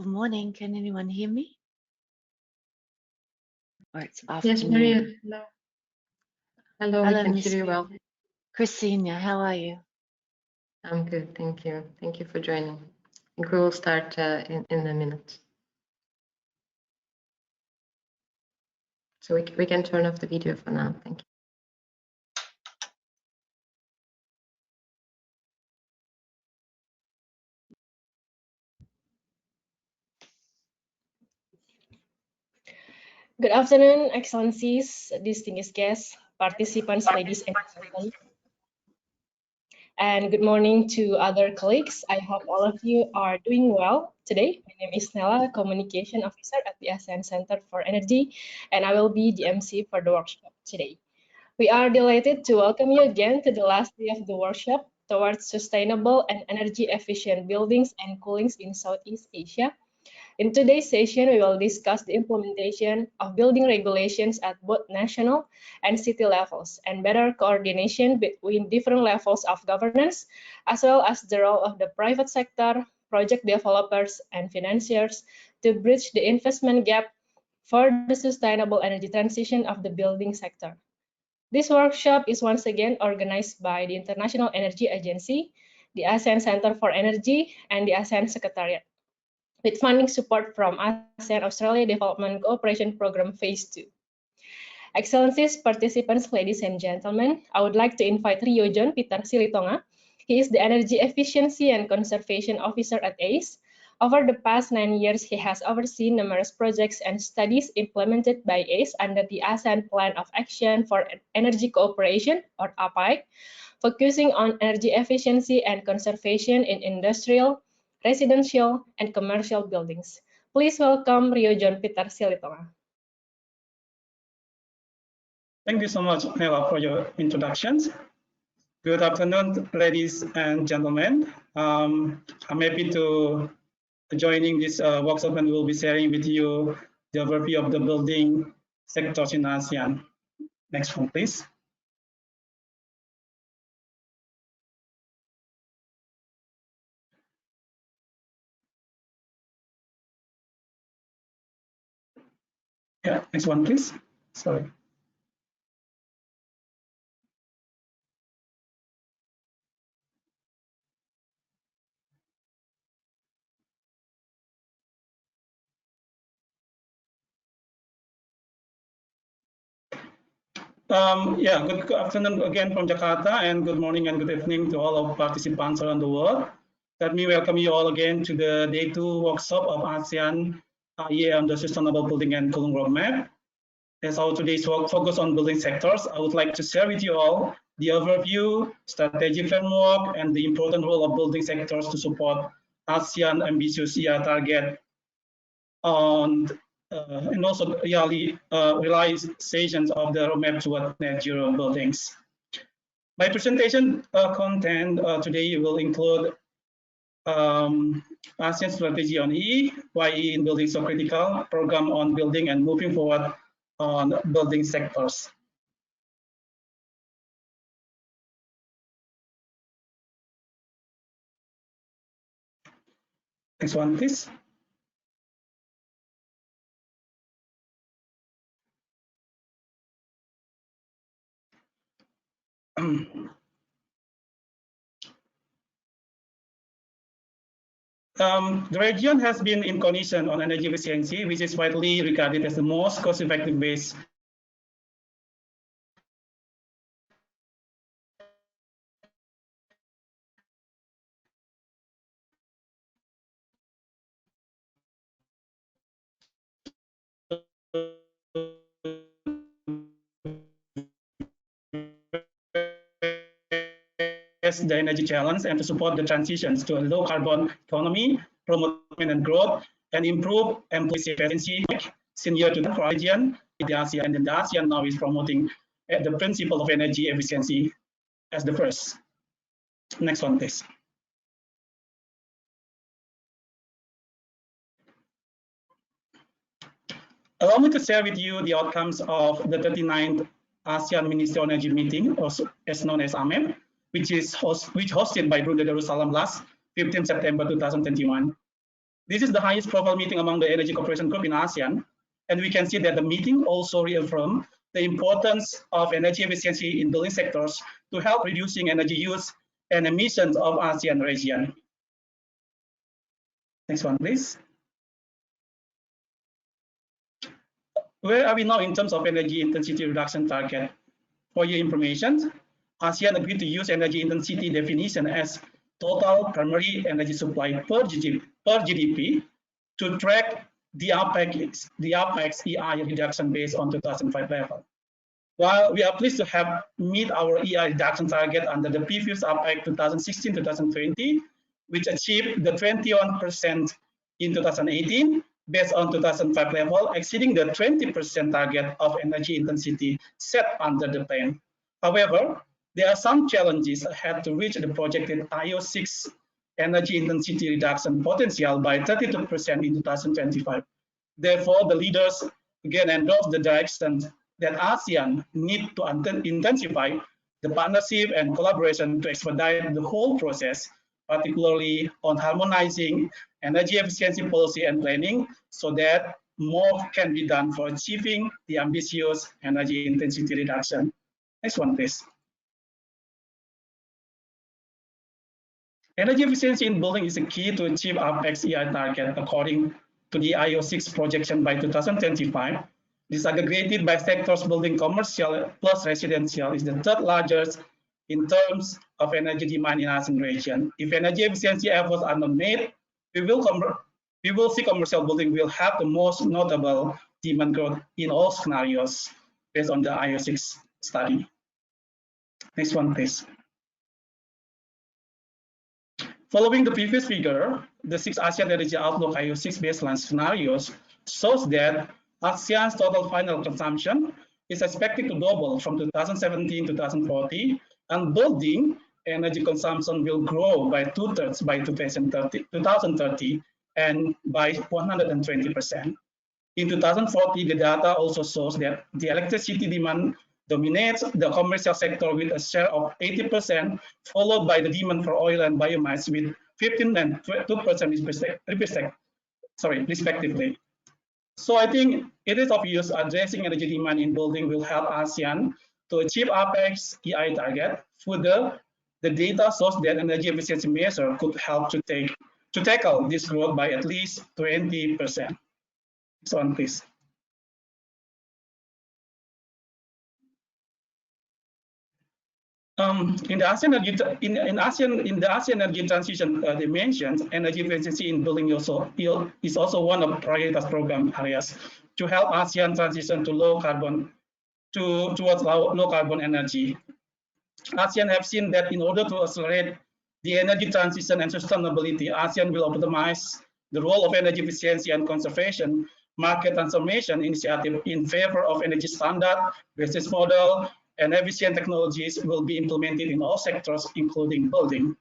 Good morning. Can anyone hear me? Or it's Yes, afternoon. Maria. Hello. Hello, we can Miss hear you well. Christina, how are you? I'm good, thank you. Thank you for joining. I think we will start in a minute. So we can turn off the video for now. Thank you. Good afternoon, Excellencies, distinguished guests, participants, ladies and gentlemen. And good morning to other colleagues. I hope all of you are doing well today. My name is Nella, Communication Officer at the ASEAN Center for Energy, and I will be the MC for the workshop today. We are delighted to welcome you again to the last day of the workshop towards sustainable and energy efficient buildings and coolings in Southeast Asia. In today's session, we will discuss the implementation of building regulations at both national and city levels and better coordination between different levels of governance, as well as the role of the private sector, project developers, and financiers to bridge the investment gap for the sustainable energy transition of the building sector. This workshop is once again organized by the International Energy Agency, the ASEAN Center for Energy, and the ASEAN Secretariat, with funding support from ASEAN Australia Development Cooperation Program Phase 2. Excellencies, participants, ladies and gentlemen, I would like to invite Rio John Peter Silitonga. He is the Energy Efficiency and Conservation Officer at ACE. Over the past 9 years, he has overseen numerous projects and studies implemented by ACE under the ASEAN Plan of Action for Energy Cooperation, or APAC, focusing on energy efficiency and conservation in industrial, residential, and commercial buildings. Please welcome Rio John Peter Silitonga. Thank you so much, Nella, for your introductions. Good afternoon, ladies and gentlemen. I'm happy to joining this workshop, and we'll be sharing with you the overview of the building sectors in ASEAN. Next one, please. Yeah, next one, please. Sorry. Good afternoon again from Jakarta, and good morning and good evening to all of participants around the world. Let me welcome you all again to the Day 2 workshop of ASEAN IEA on the Sustainable Building and Cooling Roadmap. As our today's work focus on building sectors, I would like to share with you all the overview, strategy framework, and the important role of building sectors to support ASEAN ambitious ER target and also realizations of the roadmap toward net zero buildings. My presentation content today will include ASEAN strategy on EE, why EE in building so critical, program on building, and moving forward on building sectors. Next one, please. The region has been in condition on energy efficiency, which is widely regarded as the most cost-effective ways the energy challenge and to support the transitions to a low carbon economy, promote and growth, and improve employee efficiency. Senior to the region, the ASEAN, and then the ASEAN now is promoting the principle of energy efficiency as the first. Next one, please. Allow me to share with you the outcomes of the 39th ASEAN Ministerial Energy Meeting, also as known as AMEM, which hosted by Brunei Darussalam last 15 September 2021. This is the highest profile meeting among the energy cooperation group in ASEAN, and we can see that the meeting also reaffirmed the importance of energy efficiency in building sectors to help reducing energy use and emissions of ASEAN region. Next one, please. Where are we now in terms of energy intensity reduction target? For your information, ASEAN agreed to use energy intensity definition as total primary energy supply per GDP to track the APEX EI reduction based on 2005 level. While we are pleased to have meet our EI reduction target under the previous APEC 2016-2020, which achieved the 21% in 2018, based on 2005 level, exceeding the 20% target of energy intensity set under the plan. However, there are some challenges ahead to reach the projected IO6 energy intensity reduction potential by 32% in 2025. Therefore, the leaders again endorsed the direction that ASEAN need to intensify the partnership and collaboration to expedite the whole process, particularly on harmonizing energy efficiency policy and planning so that more can be done for achieving the ambitious energy intensity reduction. Next one, please. Energy efficiency in building is a key to achieve APEX EI target according to the IO6 projection by 2025. Disaggregated by sectors, building commercial plus residential is the third largest in terms of energy demand in ASEAN region. If energy efficiency efforts are not made, we will see commercial building will have the most notable demand growth in all scenarios based on the IO6 study. Next one, please. Following the previous figure, the 6 ASEAN Energy Outlook IO6 baseline scenarios shows that ASEAN's total final consumption is expected to double from 2017 to 2040, and building energy consumption will grow by 2/3 by 2030 and by 120%. In 2040, the data also shows that the electricity demand dominates the commercial sector with a share of 80%, followed by the demand for oil and biomass with 15% and 2% respectively. So I think it is obvious addressing energy demand in building will help ASEAN to achieve APEX EI target. Further, the data shows that energy efficiency measure could help to tackle this growth by at least 20%. Next one, please. In the ASEAN energy transition dimensions, energy efficiency in building is also one of priorities program areas to help ASEAN transition to towards low carbon energy. ASEAN have seen that in order to accelerate the energy transition and sustainability, ASEAN will optimize the role of energy efficiency and conservation market transformation initiative in favor of energy standard, business model, and efficient technologies will be implemented in all sectors, including building.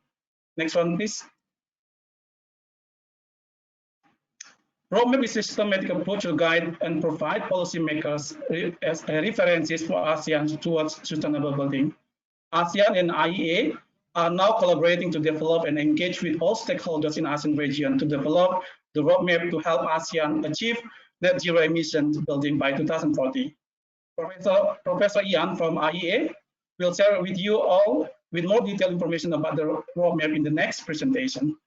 Next one, please. Roadmap is a systematic approach to guide and provide policymakers as references for ASEAN towards sustainable building. ASEAN and IEA are now collaborating to develop and engage with all stakeholders in ASEAN region to develop the roadmap to help ASEAN achieve net zero emissions building by 2040. Professor Ian from IEA will share with you all with more detailed information about the roadmap in the next presentation.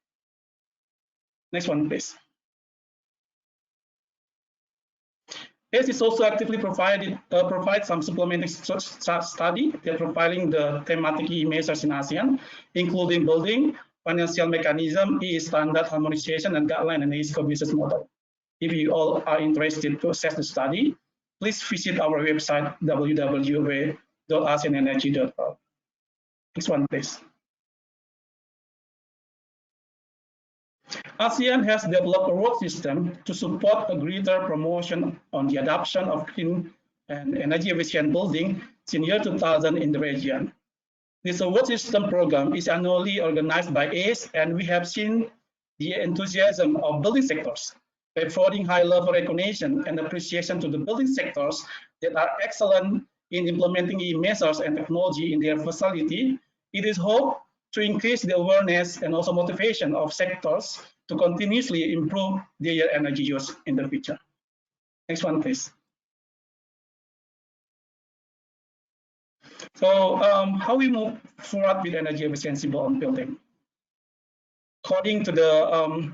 Next one, please. ACE is also actively provide some supplementary study that profiling the thematic EE measures in ASEAN, including building, financial mechanism, EE standard harmonization, and guideline and ACE business model. If you all are interested to access the study, please visit our website www.aseanenergy.org. Next one, please. ASEAN has developed a road system to support a greater promotion on the adoption of clean and energy efficient building since year 2000 in the region. This road system program is annually organized by ACE, and we have seen the enthusiasm of building sectors, affording high-level recognition and appreciation to the building sectors that are excellent in implementing EE measures and technology in their facility. It is hoped to increase the awareness and also motivation of sectors to continuously improve their energy use in the future. Next one, please. So how we move forward with energy efficiency on building? According to the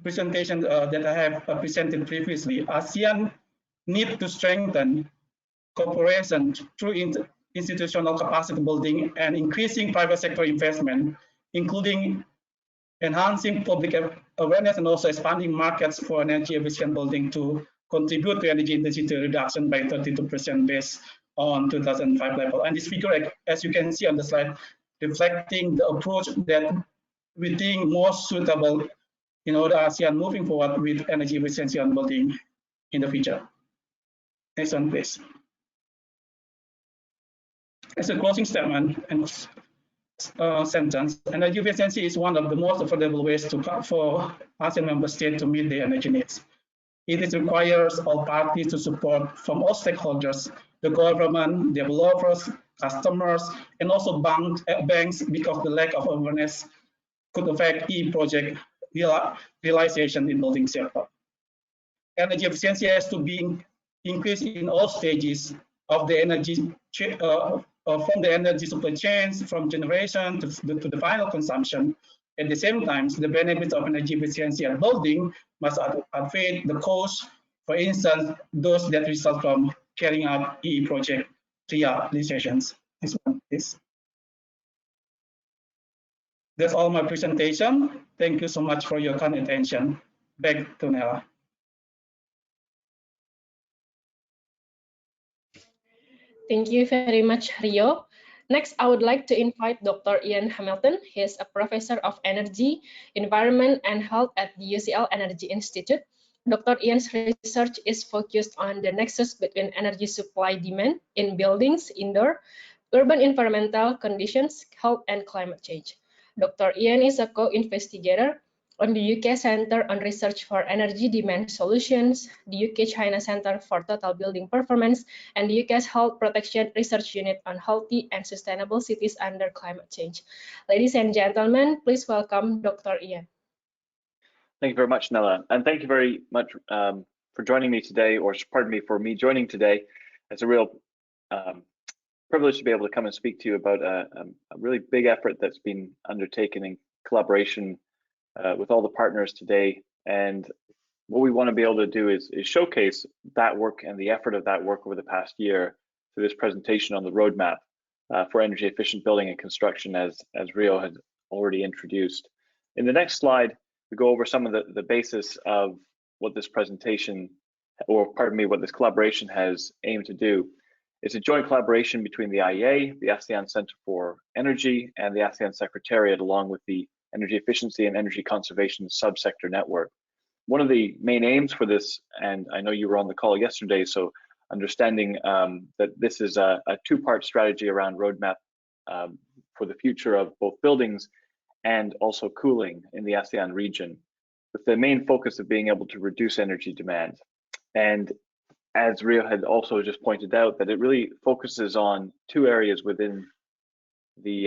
presentation that I have presented previously, ASEAN need to strengthen cooperation through institutional capacity building and increasing private sector investment, including enhancing public awareness and also expanding markets for energy efficient building to contribute to energy intensity reduction by 32% based on 2005 level. And this figure, as you can see on the slide, reflecting the approach that we think most suitable in order ASEAN moving forward with energy efficiency on building in the future. Next one, please. As a closing statement and sentence, energy efficiency is one of the most affordable ways for ASEAN member states to meet their energy needs. It requires all parties to support from all stakeholders, the government, developers, customers, and also banks, because the lack of awareness could affect project realization in building sector. Energy efficiency has to be increased in all stages of the energy from the energy supply chains, from generation to the final consumption. At the same time, the benefits of energy efficiency at building must outweigh the cost, for instance, those that result from carrying out EE project realizations. This one, please. That's all my presentation. Thank you so much for your kind attention. Back to Nella. Thank you very much, Rio. Next, I would like to invite Dr. Ian Hamilton. He is a professor of energy, environment, and health at the UCL Energy Institute. Dr. Ian's research is focused on the nexus between energy supply demand in buildings, indoor, urban environmental conditions, health, and climate change. Dr. Ian is a co-investigator on the UK Centre on Research for Energy Demand Solutions, the UK China Centre for Total Building Performance, and the UK's Health Protection Research Unit on Healthy and Sustainable Cities under Climate Change. Ladies and gentlemen, please welcome Dr. Ian. Thank you very much, Nella, and thank you very much for joining me today, or pardon me, for me joining today. It's a real privilege to be able to come and speak to you about a really big effort that's been undertaken in collaboration with all the partners today. And what we want to be able to do is showcase that work and the effort of that work over the past year through this presentation on the roadmap for energy efficient building and construction, as Rio had already introduced. In the next slide, we go over some of the basis of what this presentation, or pardon me, what this collaboration has aimed to do. It's a joint collaboration between the IEA, the ASEAN Centre for Energy, and the ASEAN Secretariat, along with the Energy Efficiency and Energy Conservation Subsector Network. One of the main aims for this, and I know you were on the call yesterday, so understanding that this is a two-part strategy around roadmap for the future of both buildings and also cooling in the ASEAN region, with the main focus of being able to reduce energy demand. And as Rio had also just pointed out, that it really focuses on two areas within the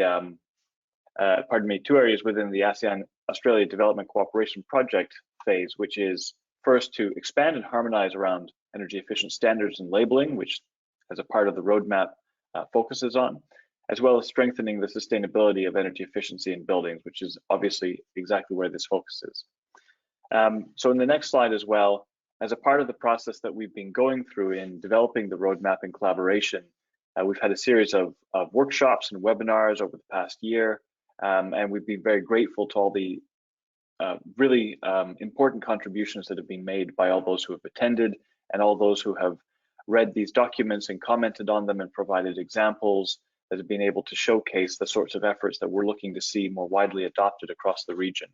ASEAN Australia Development Cooperation Project phase, which is first to expand and harmonize around energy efficient standards and labeling, which as a part of the roadmap focuses on, as well as strengthening the sustainability of energy efficiency in buildings, which is obviously exactly where this focuses. So in the next slide as well, as a part of the process that we've been going through in developing the roadmap in collaboration, we've had a series of workshops and webinars over the past year, and we've been very grateful to all the really important contributions that have been made by all those who have attended and all those who have read these documents and commented on them and provided examples that have been able to showcase the sorts of efforts that we're looking to see more widely adopted across the region.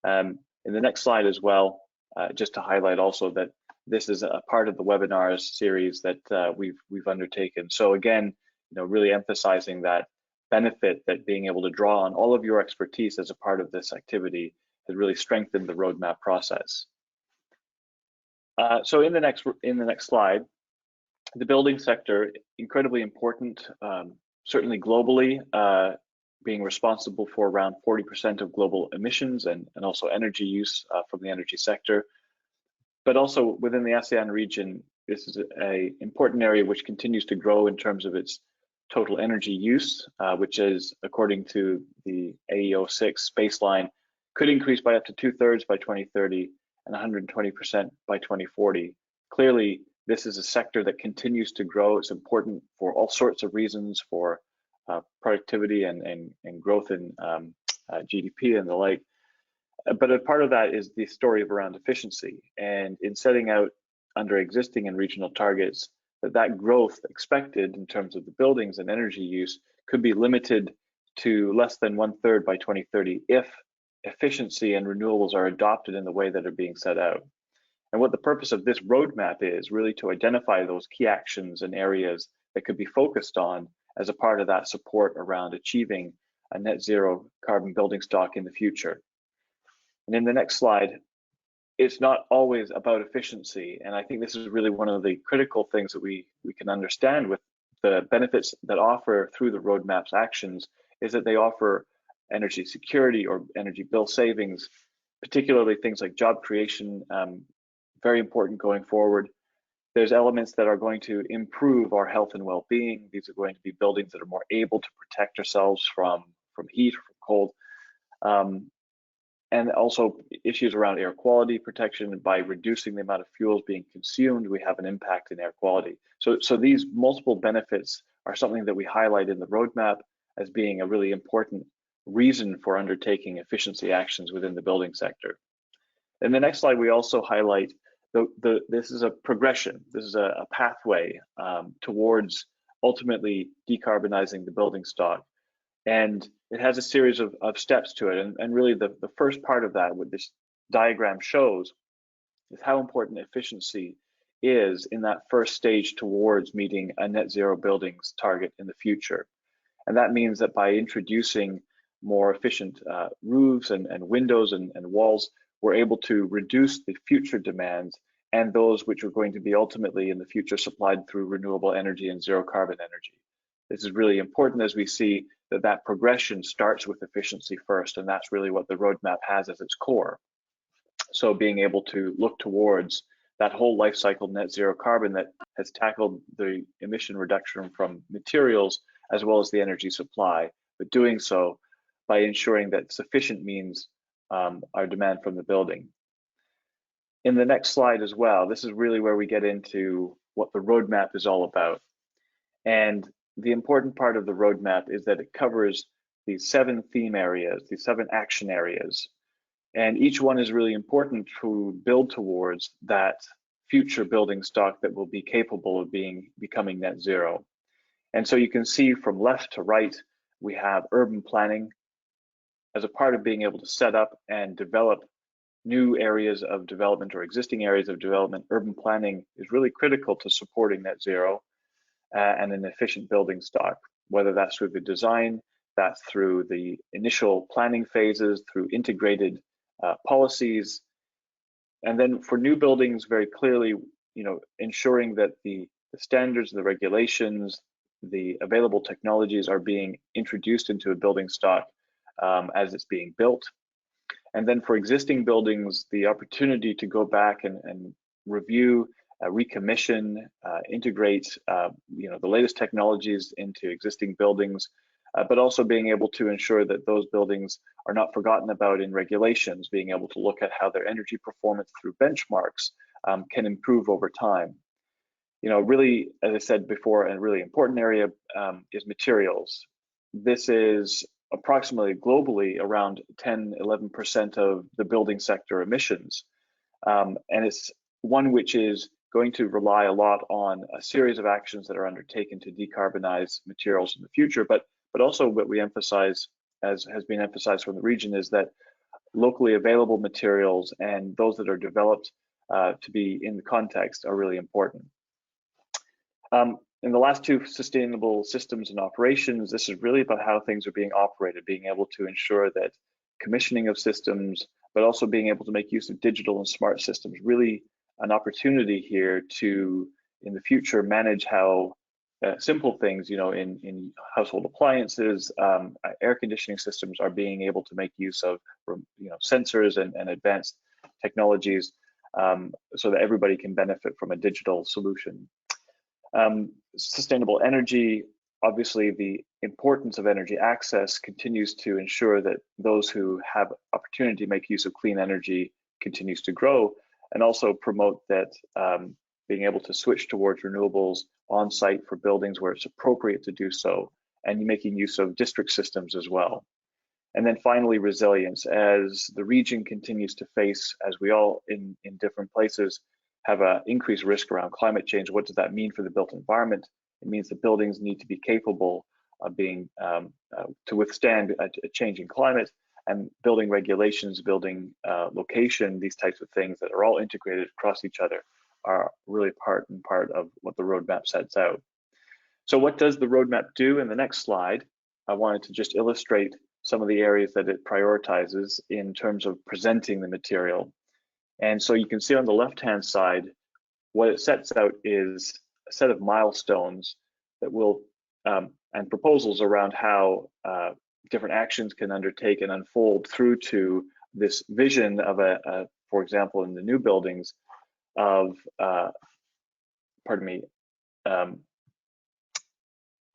In the next slide as well, just to highlight also that this is a part of the webinars series that we've undertaken. So again, really emphasizing that benefit that being able to draw on all of your expertise as a part of this activity has really strengthened the roadmap process. So in the next slide, the building sector, incredibly important, certainly globally, being responsible for around 40% of global emissions and also energy use from the energy sector. But also within the ASEAN region, this is an important area which continues to grow in terms of its total energy use, which is, according to the AEO6 baseline, could increase by up to 2/3 by 2030 and 120% by 2040. Clearly, this is a sector that continues to grow. It's important for all sorts of reasons, for productivity and growth in GDP and the like. But a part of that is the story of around efficiency. And in setting out under existing and regional targets, that growth expected in terms of the buildings and energy use could be limited to less than 1/3 by 2030 if efficiency and renewables are adopted in the way that are being set out. And what the purpose of this roadmap is really to identify those key actions and areas that could be focused on as a part of that support around achieving a net zero carbon building stock in the future. And in the next slide, it's not always about efficiency. And I think this is really one of the critical things that we can understand with the benefits that offer through the roadmap's actions, is that they offer energy security or energy bill savings, particularly things like job creation, very important going forward. There's elements that are going to improve our health and well-being. These are going to be buildings that are more able to protect ourselves from heat or from cold. And also issues around air quality protection. By reducing the amount of fuels being consumed, we have an impact in air quality. So these multiple benefits are something that we highlight in the roadmap as being a really important reason for undertaking efficiency actions within the building sector. In the next slide, we also highlight this is a progression. This is a pathway towards ultimately decarbonizing the building stock. And it has a series of steps to it. And really the first part of that, what this diagram shows, is how important efficiency is in that first stage towards meeting a net zero buildings target in the future. And that means that by introducing more efficient roofs and windows and walls, we're able to reduce the future demands and those which are going to be ultimately in the future supplied through renewable energy and zero carbon energy. This is really important as we see that progression starts with efficiency first, and that's really what the roadmap has as its core. So being able to look towards that whole life cycle net zero carbon that has tackled the emission reduction from materials as well as the energy supply, but doing so by ensuring that sufficient means our demand from the building. In the next slide as well, this is really where we get into what the roadmap is all about. And the important part of the roadmap is that it covers these 7 theme areas, these 7 action areas. And each one is really important to build towards that future building stock that will be capable of becoming net zero. And so you can see from left to right, we have urban planning. As a part of being able to set up and develop new areas of development or existing areas of development, urban planning is really critical to supporting net zero and an efficient building stock, whether that's through the design, that's through the initial planning phases, through integrated policies. And then for new buildings, very clearly, ensuring that the standards, the regulations, the available technologies are being introduced into a building stock as it's being built. And then for existing buildings, the opportunity to go back and review, recommission, integrate the latest technologies into existing buildings, but also being able to ensure that those buildings are not forgotten about in regulations, being able to look at how their energy performance through benchmarks can improve over time. Really, as I said before, a really important area is materials. This is approximately globally around 10–11% of the building sector emissions. And it's one which is going to rely a lot on a series of actions that are undertaken to decarbonize materials in the future, but also what we emphasize, as has been emphasized from the region, is that locally available materials and those that are developed to be in the context are really important. In the last 2, sustainable systems and operations, this is really about how things are being operated, being able to ensure that commissioning of systems, but also being able to make use of digital and smart systems, really an opportunity here to, in the future, manage how simple things, in household appliances, air conditioning systems are being able to make use of, sensors and advanced technologies so that everybody can benefit from a digital solution. Sustainable energy, obviously the importance of energy access continues to ensure that those who have opportunity to make use of clean energy continues to grow, and also promote that being able to switch towards renewables on site for buildings where it's appropriate to do so, and making use of district systems as well. And then finally, resilience. As the region continues to face, as we all in different places, have an increased risk around climate change, what does that mean for the built environment? It means the buildings need to be capable of being, to withstand a changing climate, and building regulations, building location, these types of things that are all integrated across each other are really part of what the roadmap sets out. So what does the roadmap do? In the next slide, I wanted to just illustrate some of the areas that it prioritizes in terms of presenting the material. And so you can see on the left-hand side, what it sets out is a set of milestones that will, and proposals around how different actions can undertake and unfold through to this vision of for example, in the new buildings of, I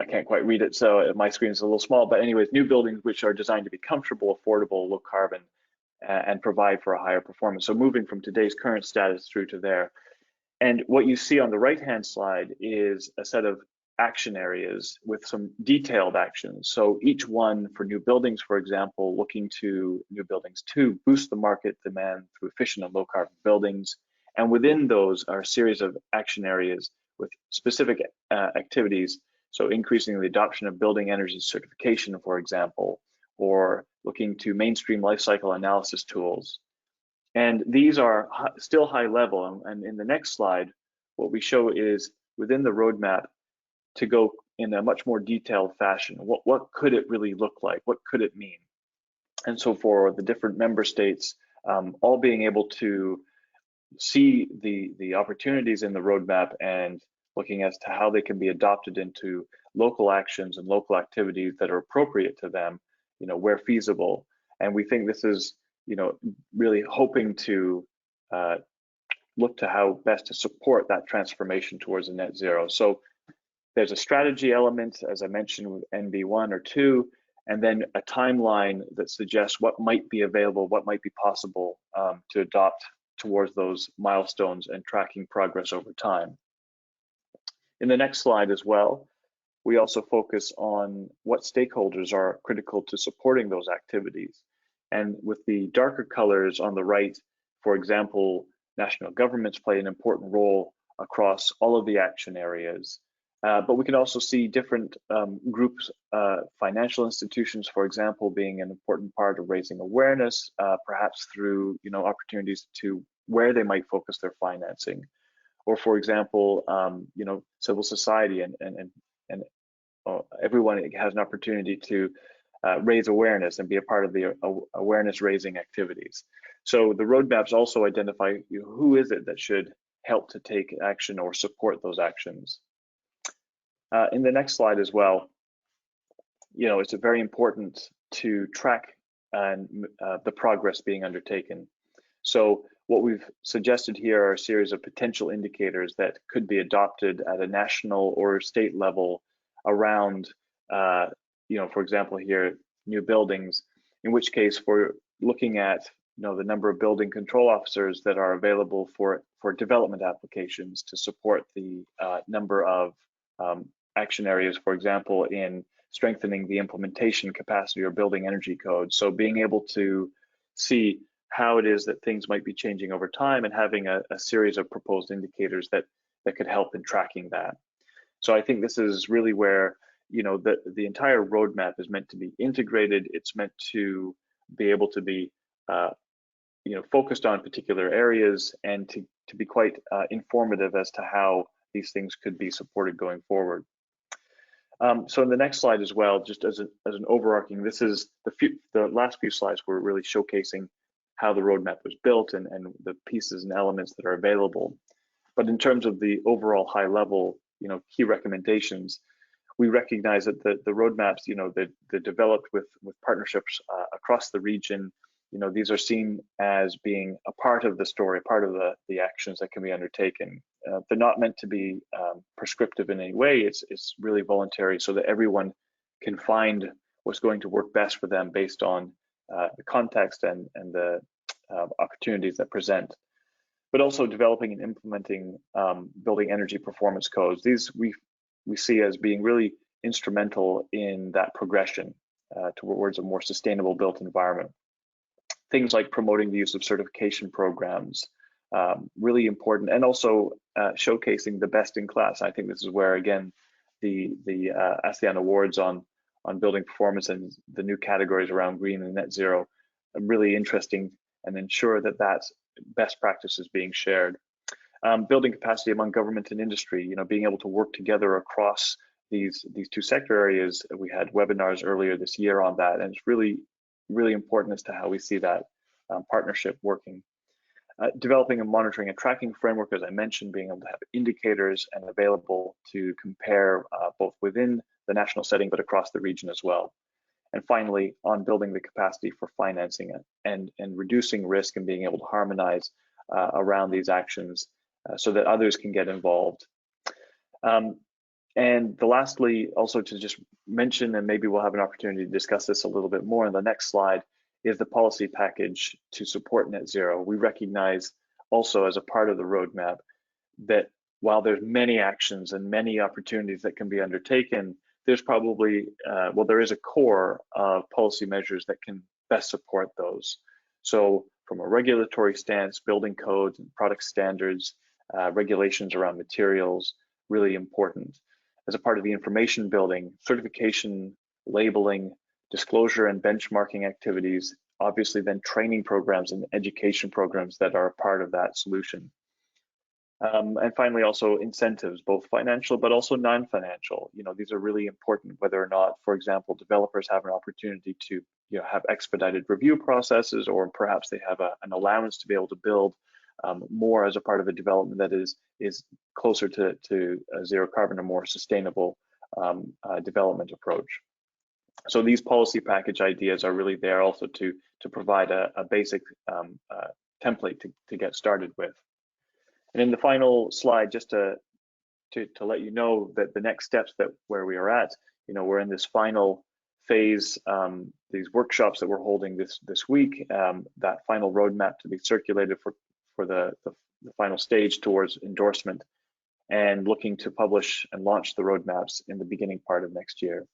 can't quite read it, so my screen is a little small, but anyways, new buildings which are designed to be comfortable, affordable, low carbon, and provide for a higher performance. So moving from today's current status through to there. And what you see on the right-hand slide is a set of action areas with some detailed actions. So each one for new buildings, for example, looking to new buildings to boost the market demand through efficient and low carbon buildings. And within those are a series of action areas with specific activities. So increasing the adoption of building energy certification, for example, or looking to mainstream life cycle analysis tools. And these are still high level. And in the next slide, what we show is within the roadmap to go in a much more detailed fashion. What could it really look like? What could it mean? And so for the different member states, all being able to see the opportunities in the roadmap and looking as to how they can be adopted into local actions and local activities that are appropriate to them, where feasible. And we think this is, really hoping to look to how best to support that transformation towards a net zero. So there's a strategy element, as I mentioned, with NB1 or 2, and then a timeline that suggests what might be available, what might be possible to adopt towards those milestones and tracking progress over time. In the next slide as well, we also focus on what stakeholders are critical to supporting those activities. And with the darker colors on the right, for example, national governments play an important role across all of the action areas. But we can also see different groups, financial institutions, for example, being an important part of raising awareness, perhaps through opportunities to where they might focus their financing. Or for example, civil society and everyone has an opportunity to raise awareness and be a part of the awareness raising activities. So the roadmaps also identify who is it that should help to take action or support those actions. In the next slide as well, it's very important to track the progress being undertaken. So what we've suggested here are a series of potential indicators that could be adopted at a national or state level around, for example here, new buildings, in which case for looking at the number of building control officers that are available for development applications to support the number of action areas, for example, in strengthening the implementation capacity or building energy code. So being able to see how it is that things might be changing over time and having a series of proposed indicators that could help in tracking that. So I think this is really where the entire roadmap is meant to be integrated. It's meant to be able to be focused on particular areas and to be quite informative as to how these things could be supported going forward. So in the next slide as well, just as an overarching, this is the last few slides were really showcasing how the roadmap was built and the pieces and elements that are available. But in terms of the overall high level, key recommendations, we recognize that the roadmaps, they're developed with partnerships across the region. These are seen as being a part of the story, part of the actions that can be undertaken. They're not meant to be prescriptive in any way. It's really voluntary, so that everyone can find what's going to work best for them based on the context and the opportunities that present. But also developing and implementing building energy performance codes. These we see as being really instrumental in that progression towards a more sustainable built environment. Things like promoting the use of certification programs, really important, and also showcasing the best in class. I think this is where, again, the ASEAN awards on building performance and the new categories around green and net zero are really interesting, and ensure that best practice is being shared. Building capacity among government and industry, being able to work together across these two sector areas. We had webinars earlier this year on that, and it's really important as to how we see that partnership working. Developing and monitoring and tracking framework, as I mentioned, being able to have indicators and available to compare both within the national setting but across the region as well. And finally, on building the capacity for financing it and reducing risk and being able to harmonize around these actions so that others can get involved. And lastly, also to just mention, and maybe we'll have an opportunity to discuss this a little bit more in the next slide, is the policy package to support net zero. We recognize also as a part of the roadmap that while there's many actions and many opportunities that can be undertaken, there's probably, there is a core of policy measures that can best support those. So from a regulatory stance, building codes and product standards, regulations around materials, really important. As a part of the information building, certification, labeling, disclosure and benchmarking activities, obviously then training programs and education programs that are a part of that solution. And finally, also incentives, both financial but also non-financial. These are really important, whether or not, for example, developers have an opportunity to have expedited review processes, or perhaps they have an allowance to be able to build more as a part of a development that is closer to zero carbon, a more sustainable development approach. So these policy package ideas are really there also to provide a basic template to get started with. And in the final slide, just to let you know that the next steps where we are at, we're in this final phase, these workshops that we're holding this week, that final roadmap to be circulated for the final stage towards endorsement, and looking to publish and launch the roadmaps in the beginning part of next year.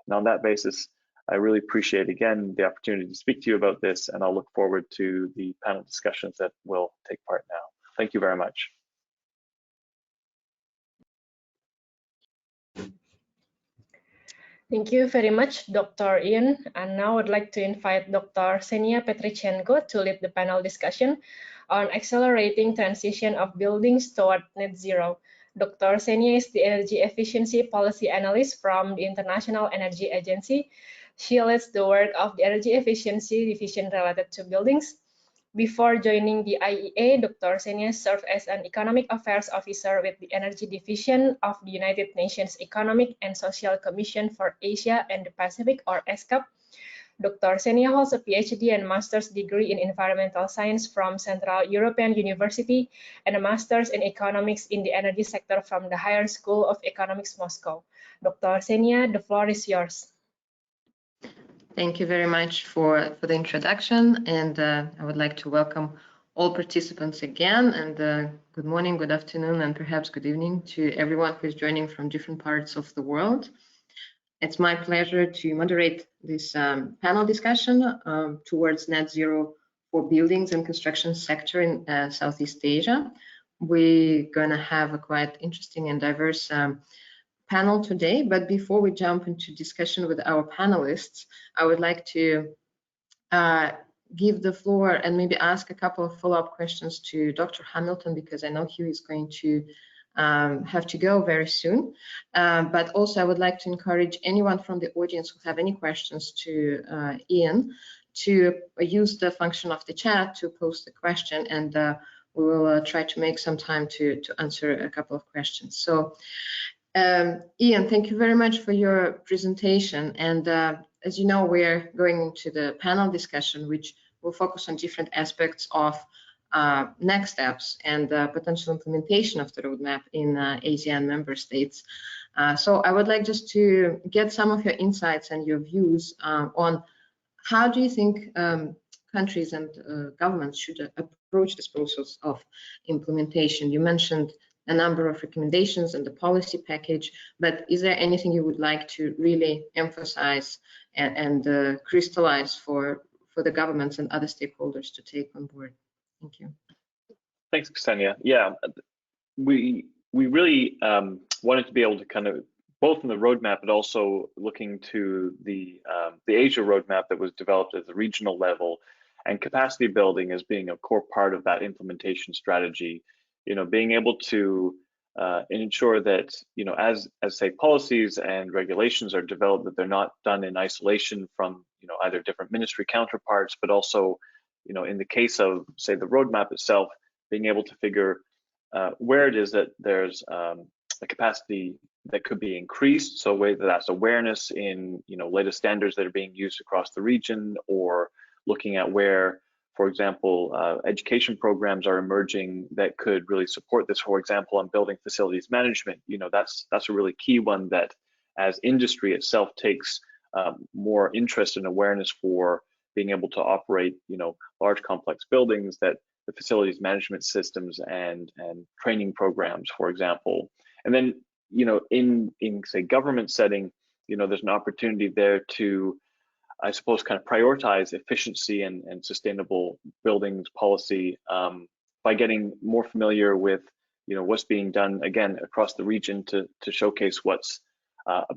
And on that basis, I really appreciate, again, the opportunity to speak to you about this, and I'll look forward to the panel discussions that will take part now. Thank you very much. Thank you very much, Dr. Ian. And now I'd like to invite Dr. Ksenia Petrichenko to lead the panel discussion on accelerating transition of buildings toward net zero. Dr. Ksenia is the Energy Efficiency Policy Analyst from the International Energy Agency. She leads the work of the Energy Efficiency Division related to buildings. Before joining the IEA, Dr. Ksenia served as an Economic Affairs Officer with the Energy Division of the United Nations Economic and Social Commission for Asia and the Pacific, or ESCAP. Dr. Ksenia holds a PhD and master's degree in environmental science from Central European University and a master's in economics in the energy sector from the Higher School of Economics, Moscow. Dr. Ksenia, the floor is yours. Thank you very much for the introduction, and I would like to welcome all participants again, and good morning, good afternoon, and perhaps good evening to everyone who is joining from different parts of the world. It's my pleasure to moderate this panel discussion towards net zero for buildings and construction sector in Southeast Asia. We're gonna have a quite interesting and diverse panel today, but before we jump into discussion with our panelists, I would like to give the floor and maybe ask a couple of follow-up questions to Dr. Hamilton, because I know he is going to have to go very soon. But also I would like to encourage anyone from the audience who have any questions to Ian to use the function of the chat to post the question, and we will try to make some time to answer a couple of questions. So Ian, thank you very much for your presentation. And as you know, we're going into the panel discussion, which will focus on different aspects of next steps and potential implementation of the roadmap in ASEAN member states. So I would like just to get some of your insights and your views on how do you think countries and governments should approach this process of implementation. You mentioned a number of recommendations in the policy package, but is there anything you would like to really emphasize and crystallize for the governments and other stakeholders to take on board? Thank you. Thanks, Ksenia. Yeah, we really wanted to be able to kind of, both in the roadmap, but also looking to the Asia roadmap that was developed at the regional level, and capacity building as being a core part of that implementation strategy. You know, being able to ensure that, you know, as say policies and regulations are developed, that they're not done in isolation from, you know, either different ministry counterparts, but also, you know, in the case of, say, the roadmap itself, being able to figure where it is that there's a capacity that could be increased. So whether that's awareness in, you know, latest standards that are being used across the region, or looking at where, for example, education programs are emerging that could really support this. For example, on building facilities management, you know, that's a really key one that, as industry itself takes more interest and awareness for being able to operate, you know, large complex buildings, that the facilities management systems and training programs, for example. And then, you know, in say government setting, you know, there's an opportunity there to, I suppose, kind of prioritize efficiency and sustainable buildings policy by getting more familiar with, you know, what's being done again across the region to showcase what's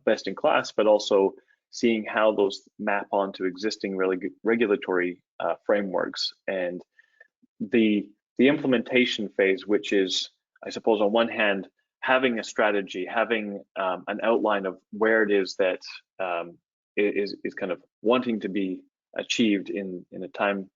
best in class, but also seeing how those map onto existing regulatory frameworks. And the implementation phase, which is, I suppose, on one hand, having a strategy, having an outline of where it is that is kind of wanting to be achieved in a time,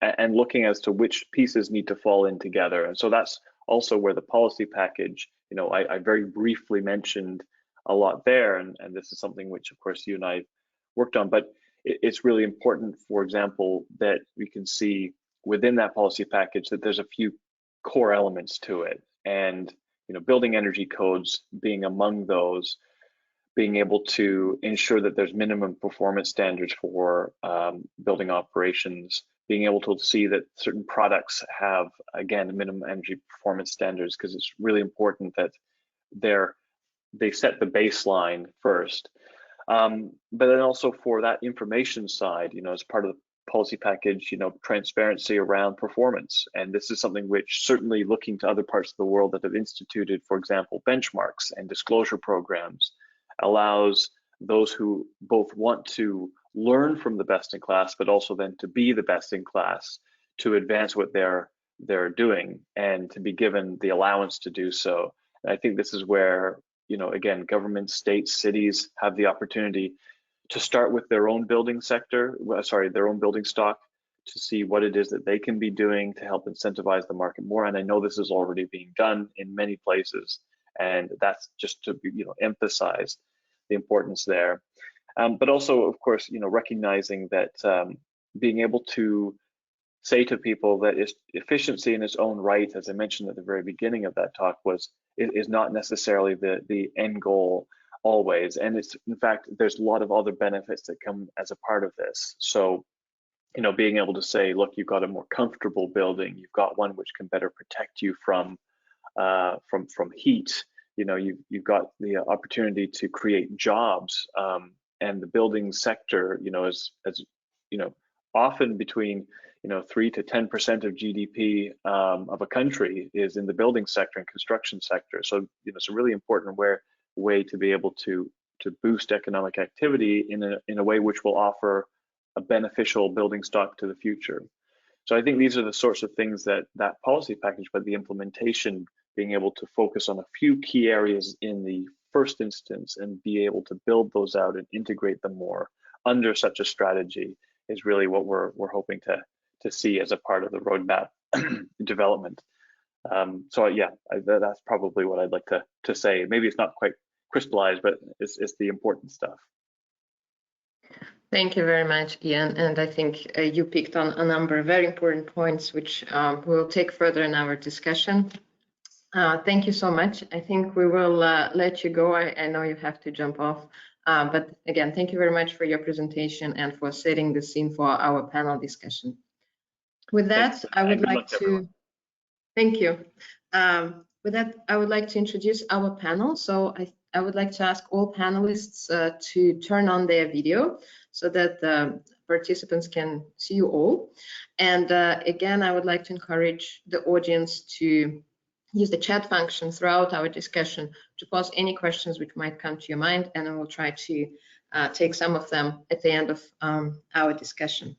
and looking as to which pieces need to fall in together. And so that's also where the policy package, you know, I very briefly mentioned a lot there, and this is something which, of course, you and I worked on, but it's really important, for example, that we can see within that policy package that there's a few core elements to it, and, you know, building energy codes being among those, being able to ensure that there's minimum performance standards for building operations, being able to see that certain products have, again, minimum energy performance standards, because it's really important that they set the baseline first. But then also for that information side, you know, as part of the policy package, you know, transparency around performance. And this is something which, certainly looking to other parts of the world that have instituted, for example, benchmarks and disclosure programs, allows those who both want to learn from the best in class, but also then to be the best in class, to advance what they're doing and to be given the allowance to do so. And I think this is where, you know, again, governments, states, cities have the opportunity to start with their own building sector, their own building stock, to see what it is that they can be doing to help incentivize the market more. And I know this is already being done in many places, and that's just to, you know, emphasize the importance there. But also, of course, you know, recognizing that being able to say to people that efficiency in its own right, as I mentioned at the very beginning of that talk, is not necessarily the end goal always. And it's, in fact, there's a lot of other benefits that come as a part of this. So, you know, being able to say, look, you've got a more comfortable building, you've got one which can better protect you from heat. You know, you've got the opportunity to create jobs, and the building sector, you know, as you know, often between, you know, 3 to 10% of GDP of a country is in the building sector and construction sector. So, you know, it's a really important way to be able to boost economic activity in a way which will offer a beneficial building stock to the future. So I think these are the sorts of things that policy package, but the implementation, being able to focus on a few key areas in the first instance and be able to build those out and integrate them more under such a strategy, is really what we're hoping to see as a part of the roadmap development. So yeah, that's probably what I'd like to say. Maybe it's not quite crystallize, but it's the important stuff. Thank you very much, Ian. And I think you picked on a number of very important points, which we'll take further in our discussion. Thank you so much. I think we will let you go. I know you have to jump off. But again, thank you very much for your presentation and for setting the scene for our panel discussion. With that, Thanks, I would like to, everyone. thank you. With that, I would like to introduce our panel. So I would like to ask all panelists to turn on their video so that the participants can see you all. And again, I would like to encourage the audience to use the chat function throughout our discussion to pose any questions which might come to your mind, and I will try to take some of them at the end of our discussion.